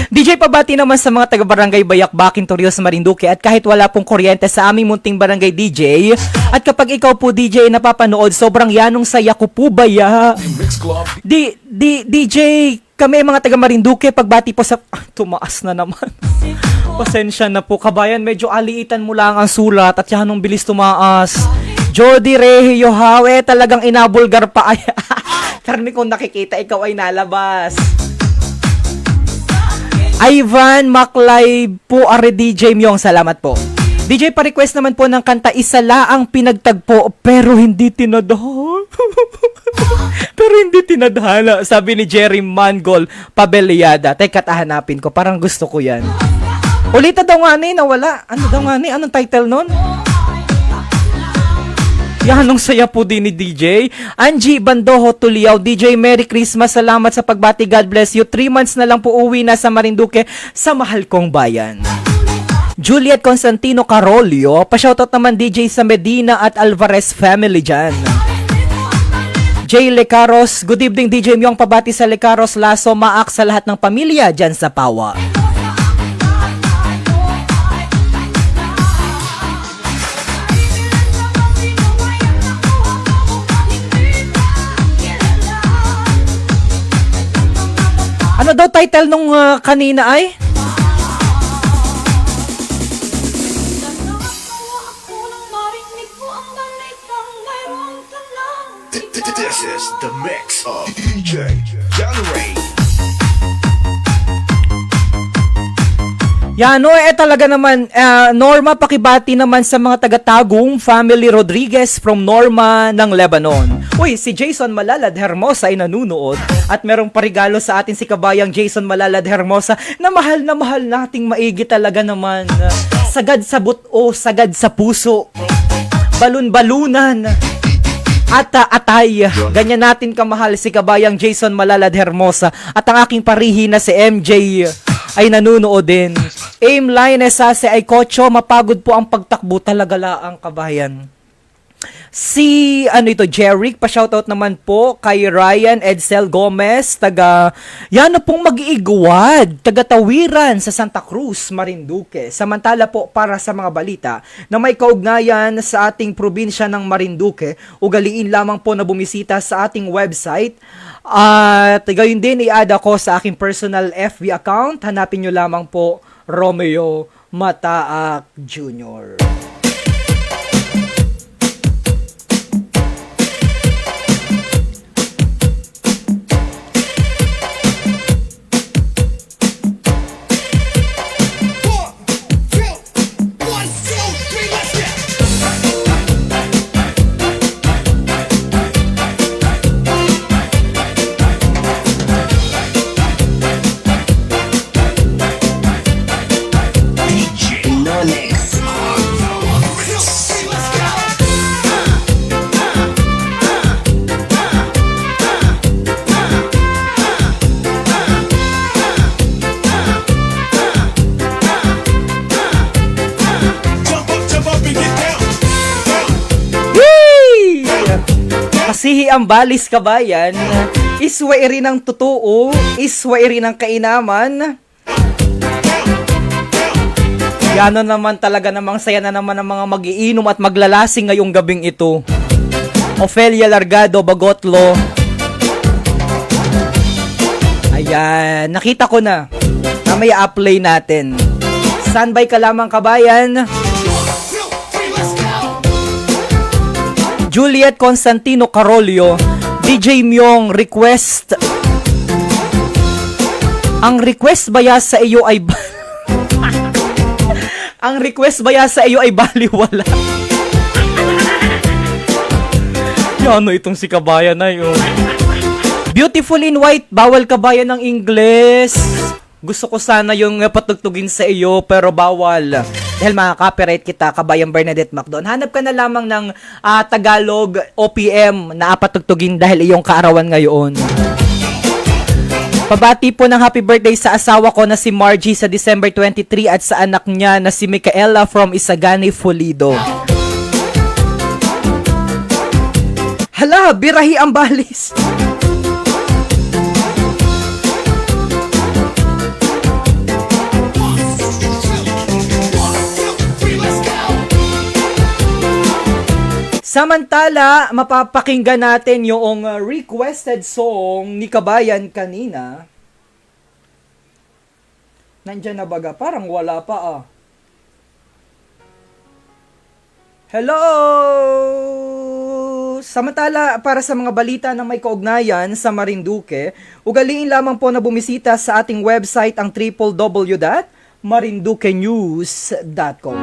DJ, pabati naman sa mga taga-barangay Bayakbakin, Torrijos, Marinduque at kahit wala pong kuryente sa aming munting barangay DJ. At kapag ikaw po DJ napapanood, sobrang yanong saya ko po baya. Mix Club. DJ, kami mga taga Marinduque, pagbati po sa... tumaas na naman. Pasensya na po, kabayan. Medyo aliitan mo lang ang sulat at yanong bilis tumaas. Jody Regio Hawe, talagang inabulgar pa. Karni kung nakikita, ikaw ay nalabas. Ivan Maclay po, are DJ Myong, salamat po. DJ, pa-request naman po ng kanta, isa laang pinagtagpo, pero hindi tinadhana. Pero hindi tinadhana, sabi ni Jerry Mangol Pabeliada. Teka, hanapin ko, parang gusto ko yan. Ulita daw nga nawala. Ano daw nga anong title nun? Yan, anong saya po din ni DJ. Angie Bandoho Tuliao, DJ, Merry Christmas, salamat sa pagbati, God bless you. 3 months na lang po uwi na sa Marinduque, sa mahal kong bayan. Juliet Constantino Carolio, pa-shoutout naman DJ sa Medina at Alvarez family dyan. Jay Lecaros, good evening DJ Myong, pabati sa Lecaros, Laso, Maak sa lahat ng pamilya dyan sa Pawa. Ano daw title nung kanina ay? This is the mix of DJ January. Yan, talaga naman, Norma, pakibati naman sa mga taga-Tagum, family Rodriguez from Norma ng Lebanon. Uy, si Jason Malalad Hermosa ay nanunood at merong parigalo sa atin si kabayang Jason Malalad Hermosa na mahal nating maigi talaga naman. Sagad sa buto, sagad sa puso, balun-balunan, at atay. Ganyan natin kamahal si kabayang Jason Malalad Hermosa at ang aking parihi na si MJ ay nanunood din. Aim Lioness Sase ay kotso, mapagod po ang pagtakbo talaga laang kabayan. Si Jeric, pa-shoutout naman po kay Ryan Edsel Gomez, taga yan na pong mag-iigwad, taga Tawiran sa Santa Cruz, Marinduque. Samantala po, para sa mga balita na may kaugnayan sa ating probinsya ng Marinduque, ugaliin lamang po na bumisita sa ating website. At gayon din, i-add ako sa aking personal FB account. Hanapin nyo lamang po Romeo Mataak Jr. Kasihi ang balis kabayan, isway rin ang totoo, isway rin ang kainaman. Yano naman talaga namang saya na naman ang mga mag-iinom at maglalasing ngayong gabing ito. Ofelia Largado, Bagotlo. Ayan, nakita ko na. Mamaya play natin. Standby ka lamang kabayan. Juliet Constantino Carolio, DJ Myong, request. Ang request baya sa iyo ay ang request baya sa iyo ay baliwala. Ano itong si kabayan na yun? Beautiful in White, bawal kabayan ng Ingles. Gusto ko sana yung patugtugin sa iyo pero bawal. Dahil makaka-copyright kita, kabayang Bernadette Macdon. Hanap ka na lamang ng Tagalog OPM na patugtugin dahil iyong kaarawan ngayon. Pabati po ng happy birthday sa asawa ko na si Margie sa December 23 at sa anak niya na si Micaela from Isagani, Pulido. Hala, birahi ang balis. Samantala, mapapakinggan natin yung requested song ni Kabayan kanina. Nandyan na baga? Parang wala pa ah. Hello! Samantala, para sa mga balita na may kaugnayan sa Marinduque, ugaliin lamang po na bumisita sa ating website ang www.marinduquenews.com.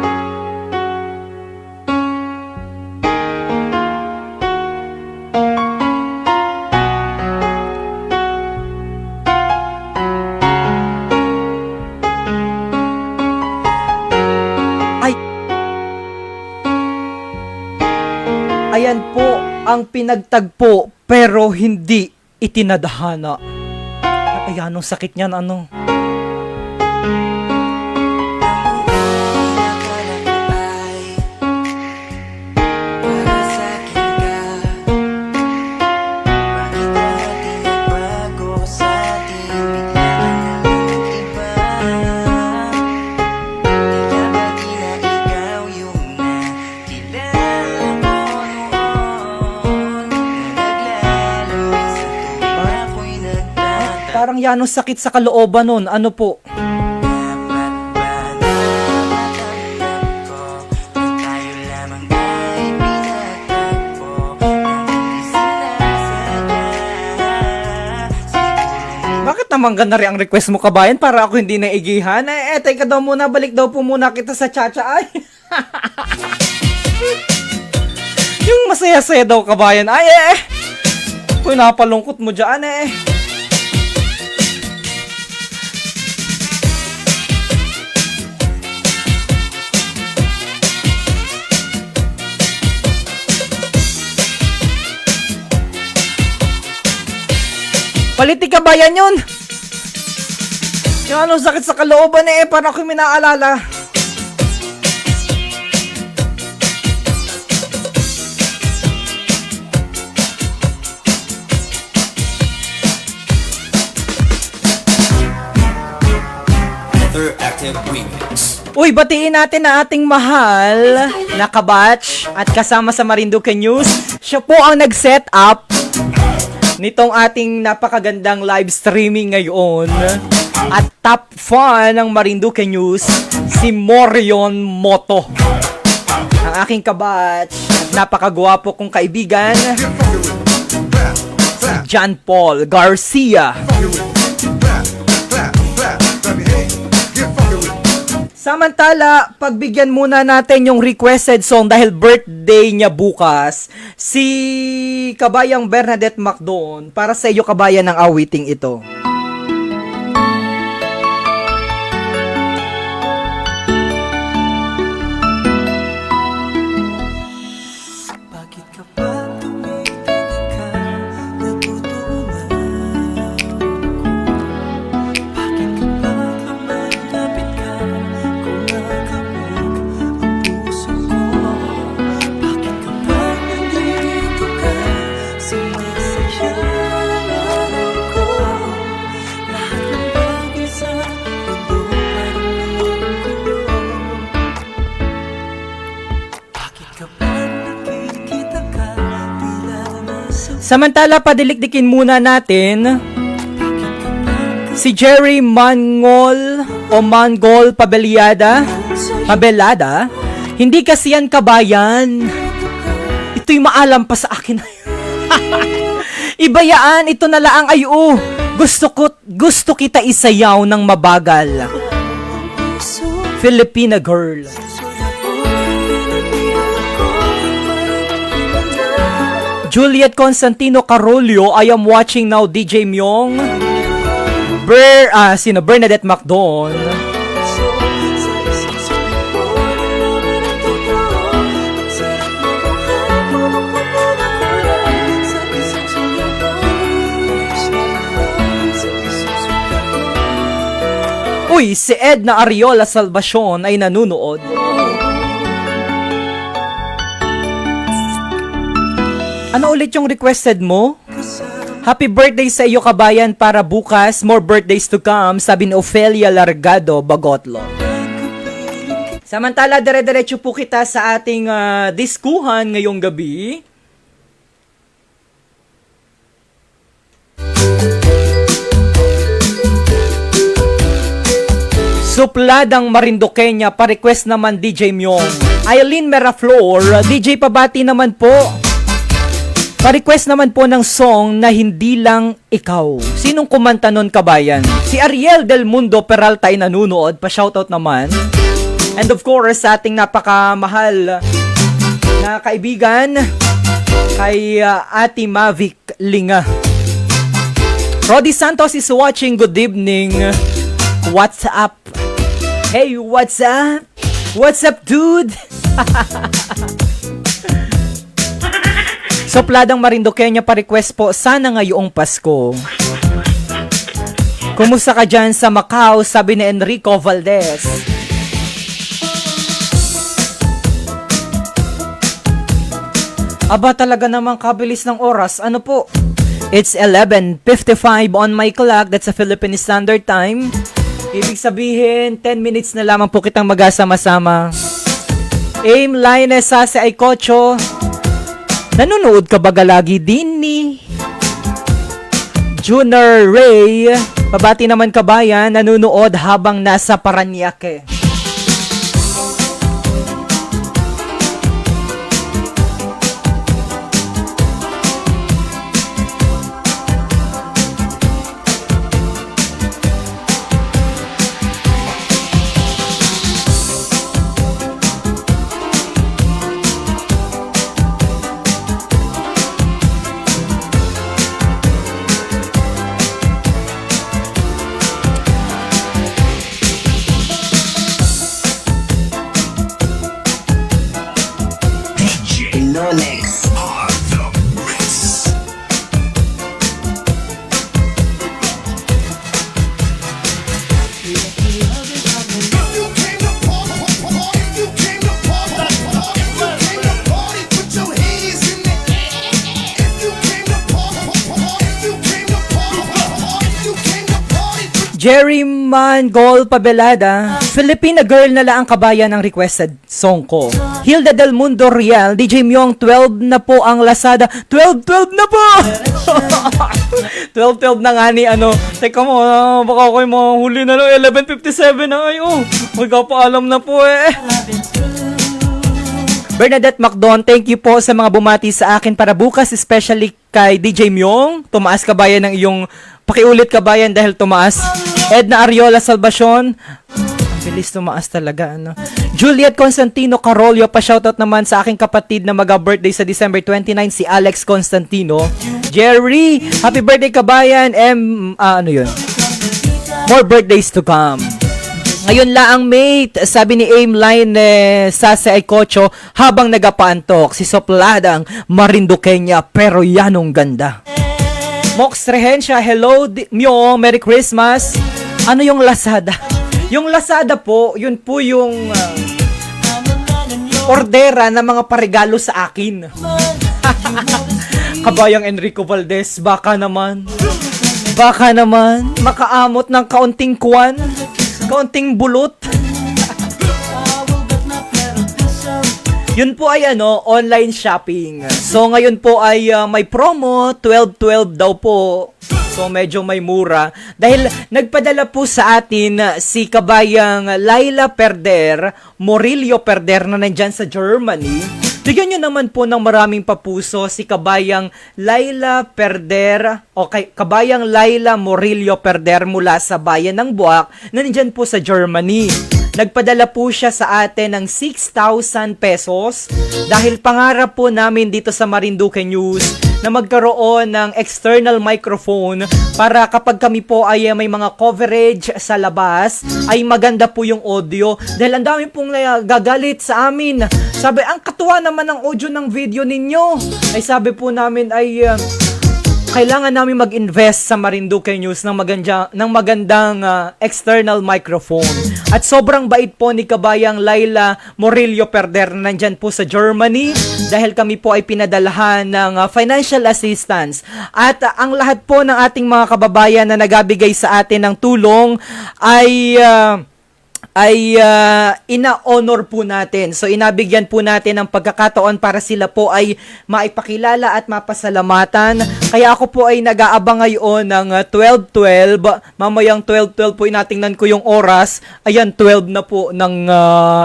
Ayan po ang pinagtagpo pero hindi itinadhana. Ayan, ang sakit niyan, ano? Parang yan ang sakit sa kalooban nun. Ano po? Bakit naman ganda rin ang request mo, kabayan? Para ako hindi naigihan. Teka daw muna. Balik daw po muna kita sa chacha. Ay. Yung masaya-saya daw, kabayan. Ay, Uy, napalungkot mo dyan, Politika ba yan yun? Yung anong sakit sa kalooban parang ako yung minaalala. Another active remix. Uy, batiin natin na ating mahal na kabatch at kasama sa Marinduque News. Siya po ang nag-set up nitong ating napakagandang live streaming ngayon. At top fan ng Marinduque News, si Morion Moto. Ang aking kabatch, napakagwapo kong kaibigan, si John Paul Garcia. Samantala, pagbigyan muna natin yung requested song dahil birthday niya bukas, si Kabayang Bernadette Macdon. Para sa iyo, kabayan, ng awiting ito. Bakit ka pa tumitingin ka? Natutunan bakit kapag lumalapit ka? Kumakabog ang puso ko. Bakit kapag nandito ka? Sumisaya ang araw ko. Lahat ng bagay sa mundo parang nanggulo. Bakit kapag nakikita ka? Tila nasa Samantala, padilikdikin muna natin si Jerry Mangol o Mangol Pabelada. Hindi kasi yan, kabayan. Ito'y maalam pa sa akin. Ibayaan, ito na lang ay gusto kita isayaw ng mabagal. Filipina girl. Juliet Constantino Carolio, I am watching now, DJ Myong. Bernadette Macdon. Uy, si Edna Ariola Salvacion ay nanunood. Ano ulit yung requested mo? Happy birthday sa iyo kabayan para bukas. More birthdays to come, sabi ni Ofelia Largado Bagotlo. Samantala, dire-diretso po kita sa ating diskuhan ngayong gabi. Supladang Marinduqueña, pa-request naman DJ Myong. Eileen Meraflor, DJ pabati naman po. Pa-request naman po ng song na Hindi Lang Ikaw. Sinong kumanta nun kabayan? Si Ariel Del Mundo Peralta ay nanunood, pa-shoutout naman. And of course, sa ating napakamahal na kaibigan, kay Ate Mavic Linga. Rodi Santos is watching, good evening. What's up? Hey, what's up? What's up, dude? Supladang Marinduqueña, pa-request po, sana ngayong Pasko. Kumusta ka dyan sa Macau, sabi ni Enrico Valdez. Aba, talaga namang kabilis ng oras. Ano po? It's 11:55 on my clock. That's a Philippine Standard Time. Ibig sabihin, 10 minutes na lamang po kitang magasama-sama. Aim Lines sa si Aikocho. Nanonood ka ba galagi din ni Junior Ray? Pabati naman kabayan, nanonood habang nasa Paranaque. Jerry Mangol Pabelada, Filipina girl na lang ang kabayan ang requested song ko. Hilda Del Mundo Real, DJ Myong, 12 na po ang Lazada. 12 na po! 12 na nga ni ano. Teka mo, baka ako'y mahuli na lang. 11:57 na kayo. Magkapaalam na po eh. Bernadette Macdon, thank you po sa mga bumati sa akin para bukas, especially kay DJ Myong. Tumaas kabayan ng iyong pakiulit kabayan dahil tumaas. Edna Ariola Salvacion, ang bilis tumaas talaga, ano. Juliet Constantino Carolio, pa-shoutout naman sa aking kapatid na mag-birthday sa December 29, si Alex Constantino. Jerry, happy birthday kabayan. Ano yun? More birthdays to come. Ngayon laang mate, sabi ni Aimline Sase Aikocho habang nagapaantok si Supladang Marinduqueña, pero yanong ganda. Mox Rehencia, hello Myo, Merry Christmas. Ano yung Lazada? Yung Lazada po, yun po yung ordera ng mga paregalo sa akin. Kabayang Enrico Valdez, baka naman makaamot ng kaunting kwan, kaunting bulot. Yun po ay online shopping. So ngayon po ay may promo, 12/12 daw po. So medyo may mura. Dahil nagpadala po sa atin si kabayang Laila Perder, Morillo Perder na nandyan sa Germany. Bigyan nyo naman po ng maraming papuso si kabayang Laila Perder o kabayang Laila Morillo Perder mula sa bayan ng Buwak na nandyan po sa Germany. Nagpadala po siya sa atin ng 6,000 pesos dahil pangarap po namin dito sa Marinduque News na magkaroon ng external microphone para kapag kami po ay may mga coverage sa labas ay maganda po yung audio dahil ang dami pong gagalit sa amin. Sabi, ang katuwa naman ng audio ng video ninyo. Ay sabi po namin ay kailangan namin mag-invest sa Marinduque News ng magandang external microphone. At sobrang bait po ni Kabayang Laila Morillo Perder na nandyan po sa Germany dahil kami po ay pinadalahan ng financial assistance. At ang lahat po ng ating mga kababayan na nagabigay sa atin ng tulong ay ina-honor po natin. So, inabigyan po natin ng pagkakataon para sila po ay maipakilala at mapasalamatan. Kaya ako po ay nag-aabang ngayon ng 12:12. Mamayang 12:12 po inatingnan ko yung oras. Ayan, 12 na po ng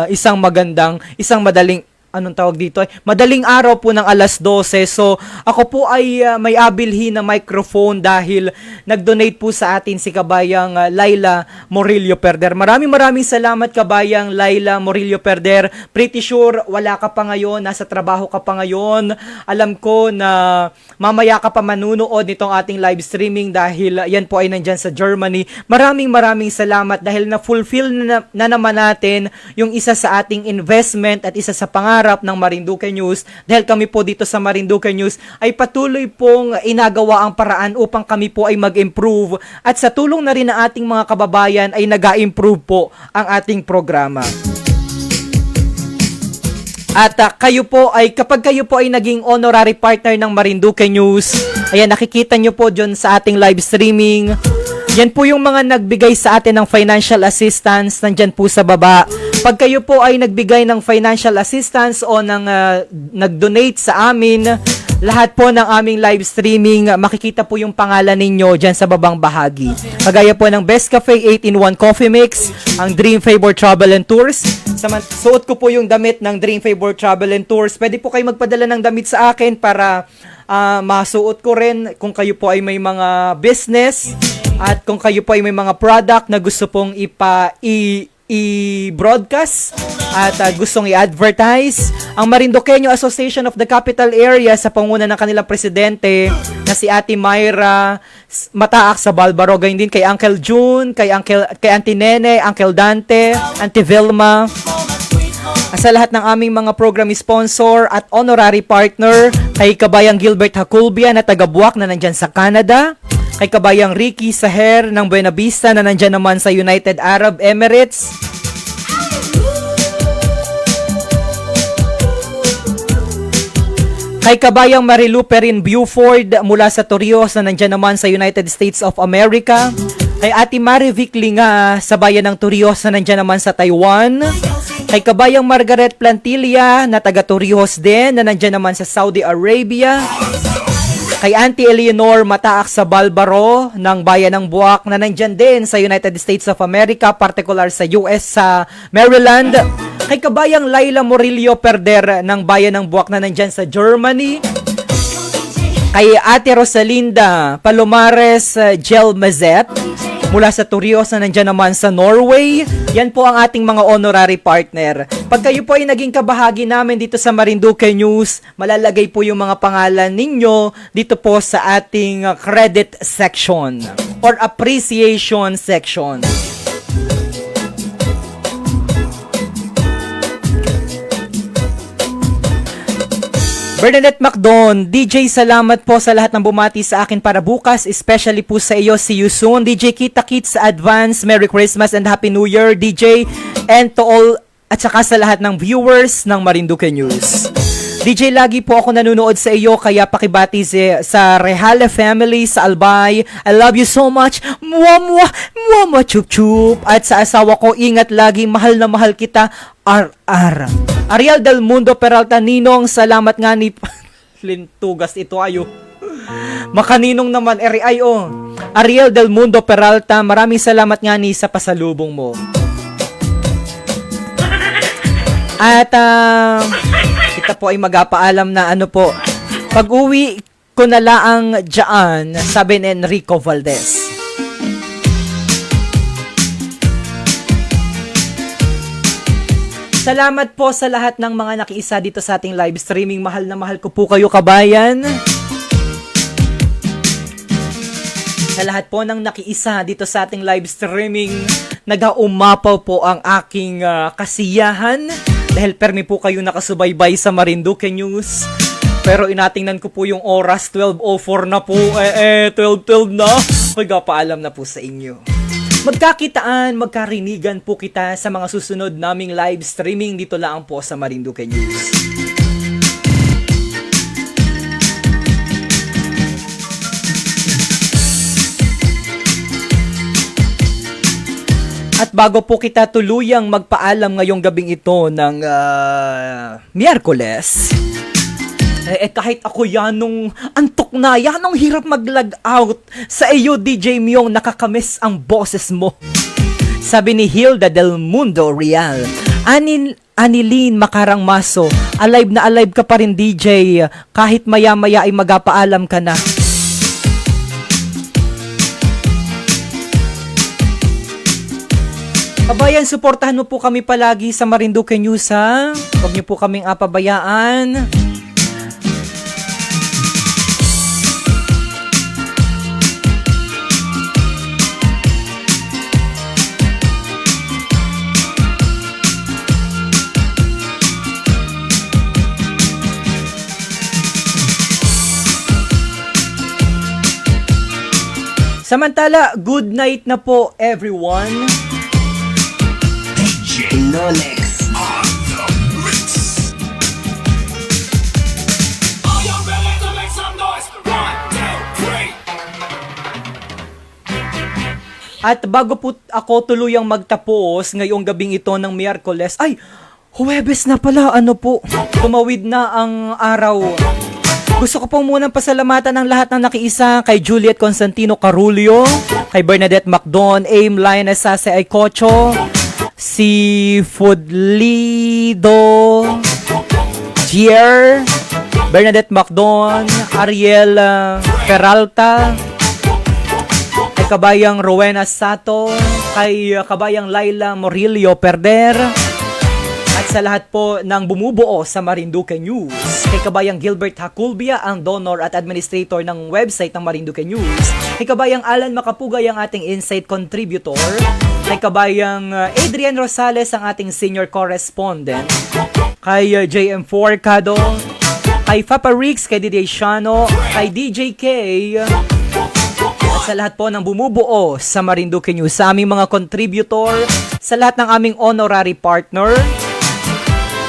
isang madaling anong tawag dito? Madaling araw po ng alas 12. So, ako po ay may abilhin na microphone dahil nag-donate po sa atin si Kabayang Laila Morillo Perder. Maraming salamat Kabayang Laila Morillo Perder. Pretty sure wala ka pa ngayon, nasa trabaho ka pa ngayon. Alam ko na mamaya ka pa manunood nitong ating live streaming dahil yan po ay nandyan sa Germany. Maraming salamat dahil na-fulfill na naman natin yung isa sa ating investment at isa sa pangarap ng Marinduque News dahil kami po dito sa Marinduque News ay patuloy pong inagawa ang paraan upang kami po ay mag-improve at sa tulong na rin ng ating mga kababayan ay nag-improve po ang ating programa. At kayo po ay kapag kayo po ay naging honorary partner ng Marinduque News, ayan nakikita nyo po dyan sa ating live streaming. Yan po yung mga nagbigay sa atin ng financial assistance, nandyan po sa baba. Pag kayo po ay nagbigay ng financial assistance o nag-donate sa amin, lahat po ng aming live streaming, makikita po yung pangalan ninyo dyan sa babang bahagi. Kagaya po ng Best Cafe 8-in-1 Coffee Mix, ang Dream Favor Travel and Tours. Suot ko po yung damit ng Dream Favor Travel and Tours. Pwede po kayo magpadala ng damit sa akin para masuot ko rin kung kayo po ay may mga business at kung kayo po ay may mga product na gusto pong i-broadcast at gustong i-advertise. Ang Marinduqueño Association of the Capital Area sa panguna ng kanilang presidente na si Ate Myra Mataak sa Balbaro, gayon din kay Uncle June, kay Auntie Nene, Uncle Dante, Auntie Vilma. Sa lahat ng aming mga program sponsor at honorary partner, kay Kabayang Gilbert Haculbia na taga-Buwak na nandyan sa Canada, kay Kabayang Ricky Saher ng Buena Vista na nandyan naman sa United Arab Emirates, kay Kabayang Marilu Perin Buford mula sa Torrijos na nandyan naman sa United States of America, kay Ate Marivic Linga sa bayan ng Torrijos na nandyan naman sa Taiwan, kay Kabayang Margaret Plantilla na taga Torrijos din na nandyan naman sa Saudi Arabia, kay Auntie Eleanor Mataak sa Balbaro ng bayan ng Buwak na nandyan din sa United States of America, particular sa US sa Maryland, kay Kabayang Laila Morillo Perder ng bayan ng Buwak na nandyan sa Germany, kay Ate Rosalinda Palomares Gelmazet mula sa Torrijos na nandyan naman sa Norway. Yan po ang ating mga honorary partner. Pag kayo po ay naging kabahagi namin dito sa Marinduque News, malalagay po yung mga pangalan ninyo dito po sa ating credit section or appreciation section. Bernadette Macdon, DJ, salamat po sa lahat ng bumati sa akin para bukas, especially po sa iyo. See you soon. DJ Kita Kits, advance Merry Christmas and Happy New Year, DJ, and to all at saka sa lahat ng viewers ng Marinduque News. DJ, lagi po ako nanonood sa iyo, kaya pakibati sa Rehale family sa Albay. I love you so much. Mwah, mwah, chup chup. At sa asawa ko, ingat lagi, mahal na mahal kita. RR. Ariel Del Mundo Peralta, Ninong, salamat nga ni Lintugas ito ayo. Makaninong naman, Ariel Del Mundo Peralta, maraming salamat nga ni sa pasalubong mo. At kita po ay magpaalam na pag-uwi ko na laang dyan, sabi ni Enrico Valdez. Salamat po sa lahat ng mga nakiisa dito sa ating live streaming. Mahal na mahal ko po kayo, kabayan. Sa lahat po ng nakiisa dito sa ating live streaming, nag-aumapaw po ang aking kasiyahan dahil permi po kayo nakasubaybay sa Marinduque News. Pero inatingnan ko po yung oras, 12:04 na po. 12:12 na. Magpapaalam na po sa inyo. Magkakitaan, magkarinigan po kita sa mga susunod naming live streaming dito lang po sa Marinduque News. At bago po kita tuluyang magpaalam ngayong gabing ito ng Miyerkules, kahit ako yanong antok na, yanong hirap mag-log out, sa iyo DJ Myong nakakamiss ang boses mo. Sabi ni Hilda Del Mundo Real. Anilin Makarang Maso, alive na alive ka pa rin DJ, kahit maya-maya ay magpaalam ka na. Kabayan, suportahan mo po kami palagi sa Marinduque News, ha? Huwag niyo po kaming apabayaan. Samantala, good night na po everyone. DJ Nonex on the mix. Are you ready to make some noise? 1, 2, 3. At bago po ako tuluyang magtapos ngayong gabing ito ng Miyerkules, ay, Huwebes na pala, ano po, tumawid na ang araw. Gusto ko po munang pasalamatan ng lahat ng nakiisa, kay Juliet Constantino Carulio, kay Bernadette Macdon, Aim Lioness Sase Aycocho, si Fudlido Gier, Bernadette Macdon, Ariel Peralta, kay kabayang Rowena Sato, kay kabayang Laila Morillo Perder, at sa lahat po ng bumubuo sa Marinduque News, kay kabayang Gilbert Haculbia, ang donor at administrator ng website ng Marinduque News, kay kabayang Alan Makapugay, ang ating insight contributor, kay kabayang Adrian Rosales, ang ating senior correspondent, kay JM Forcado, kay Papa Rix, kay DJ Shano, kay DJ K, at sa lahat po ng bumubuo sa Marinduque News, sa aming mga contributor, sa lahat ng aming honorary partner,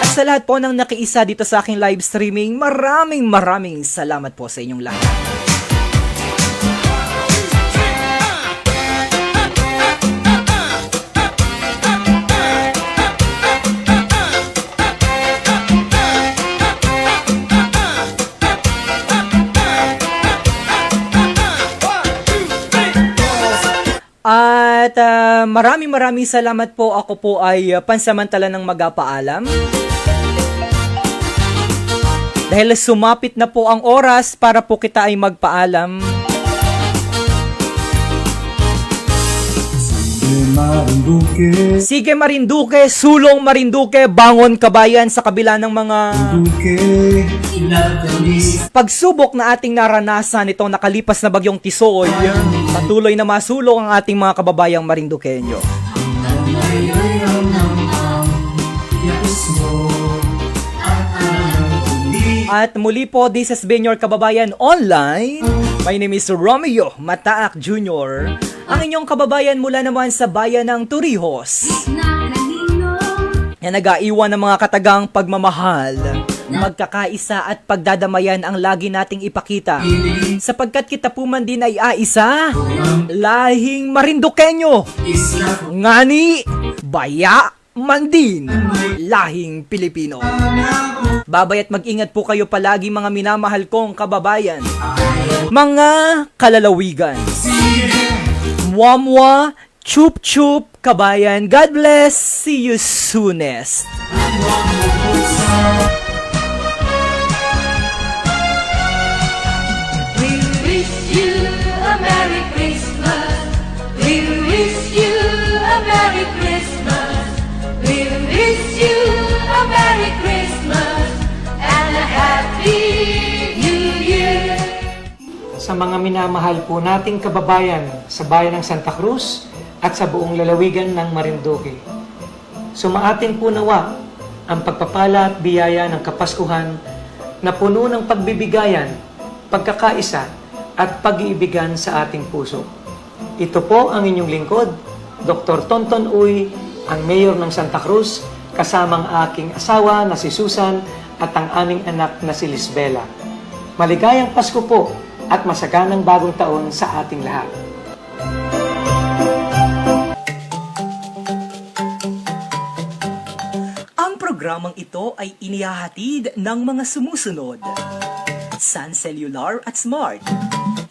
at sa lahat po ng nakiisa dito sa aking live streaming, maraming salamat po sa inyong lahat. At maraming salamat po. Ako po ay pansamantala ng magpaalam. Dahil sumapit na po ang oras para po kita ay magpaalam. Sige Marinduque, sulong Marinduque, bangon kabayan sa kabila ng mga pagsubok na ating naranasan itong nakalipas na bagyong Tisoy. Patuloy na masulong ang ating mga kababayang Marinduqueño. At muli po, this has been your Kababayan Online. My name is Romeo Mataak Jr., ang inyong kababayan mula naman sa bayan ng Torrijos, na nag-aiwan ng mga katagang pagmamahal, magkakaisa at pagdadamayan ang lagi nating ipakita, sapagkat kita po man din ay aisa, lahing Marinduqueño, ngani baya man din, lahing Pilipino. Babay at mag-ingat po kayo palagi, mga minamahal kong kababayan, mga kalalawigan. Mwamwa, chup chup, kabayan. God bless. See you soonest. We wish you a Merry Christmas. We wish you a Merry Christmas. We wish you Sa mga minamahal po nating kababayan sa bayan ng Santa Cruz at sa buong lalawigan ng Marinduque. Sumaating po nawa ang pagpapala at biyaya ng Kapaskuhan na puno ng pagbibigayan, pagkakaisa at pag-iibigan sa ating puso. Ito po ang inyong lingkod, Dr. Tonton Uy, ang Mayor ng Santa Cruz, kasamang aking asawa na si Susan at ang aming anak na si Lisbela. Maligayang Pasko po at masaganang bagong taon sa ating lahat. Ang programang ito ay inihahatid ng mga sumusunod: Sun Cellular at Smart.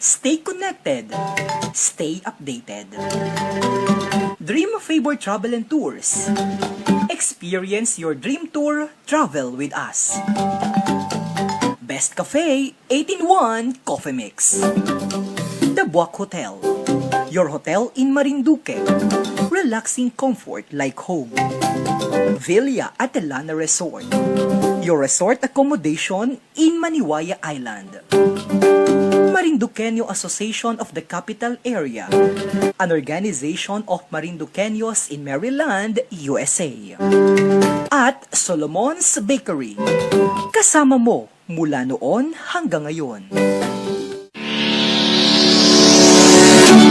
Stay connected. Stay updated. Dream Favor Travel and Tours. Experience your dream tour. Travel with us. Best Cafe 8-in-1 Coffee Mix. The Buwak Hotel. Your hotel in Marinduque. Relaxing comfort like home. Villa Atelana Resort. Your resort accommodation in Maniwaya Island. Marinduqueño Association of the Capital Area, an organization of Marinduqueños in Maryland, USA. At Solomon's Bakery, kasama mo mula noon hanggang ngayon.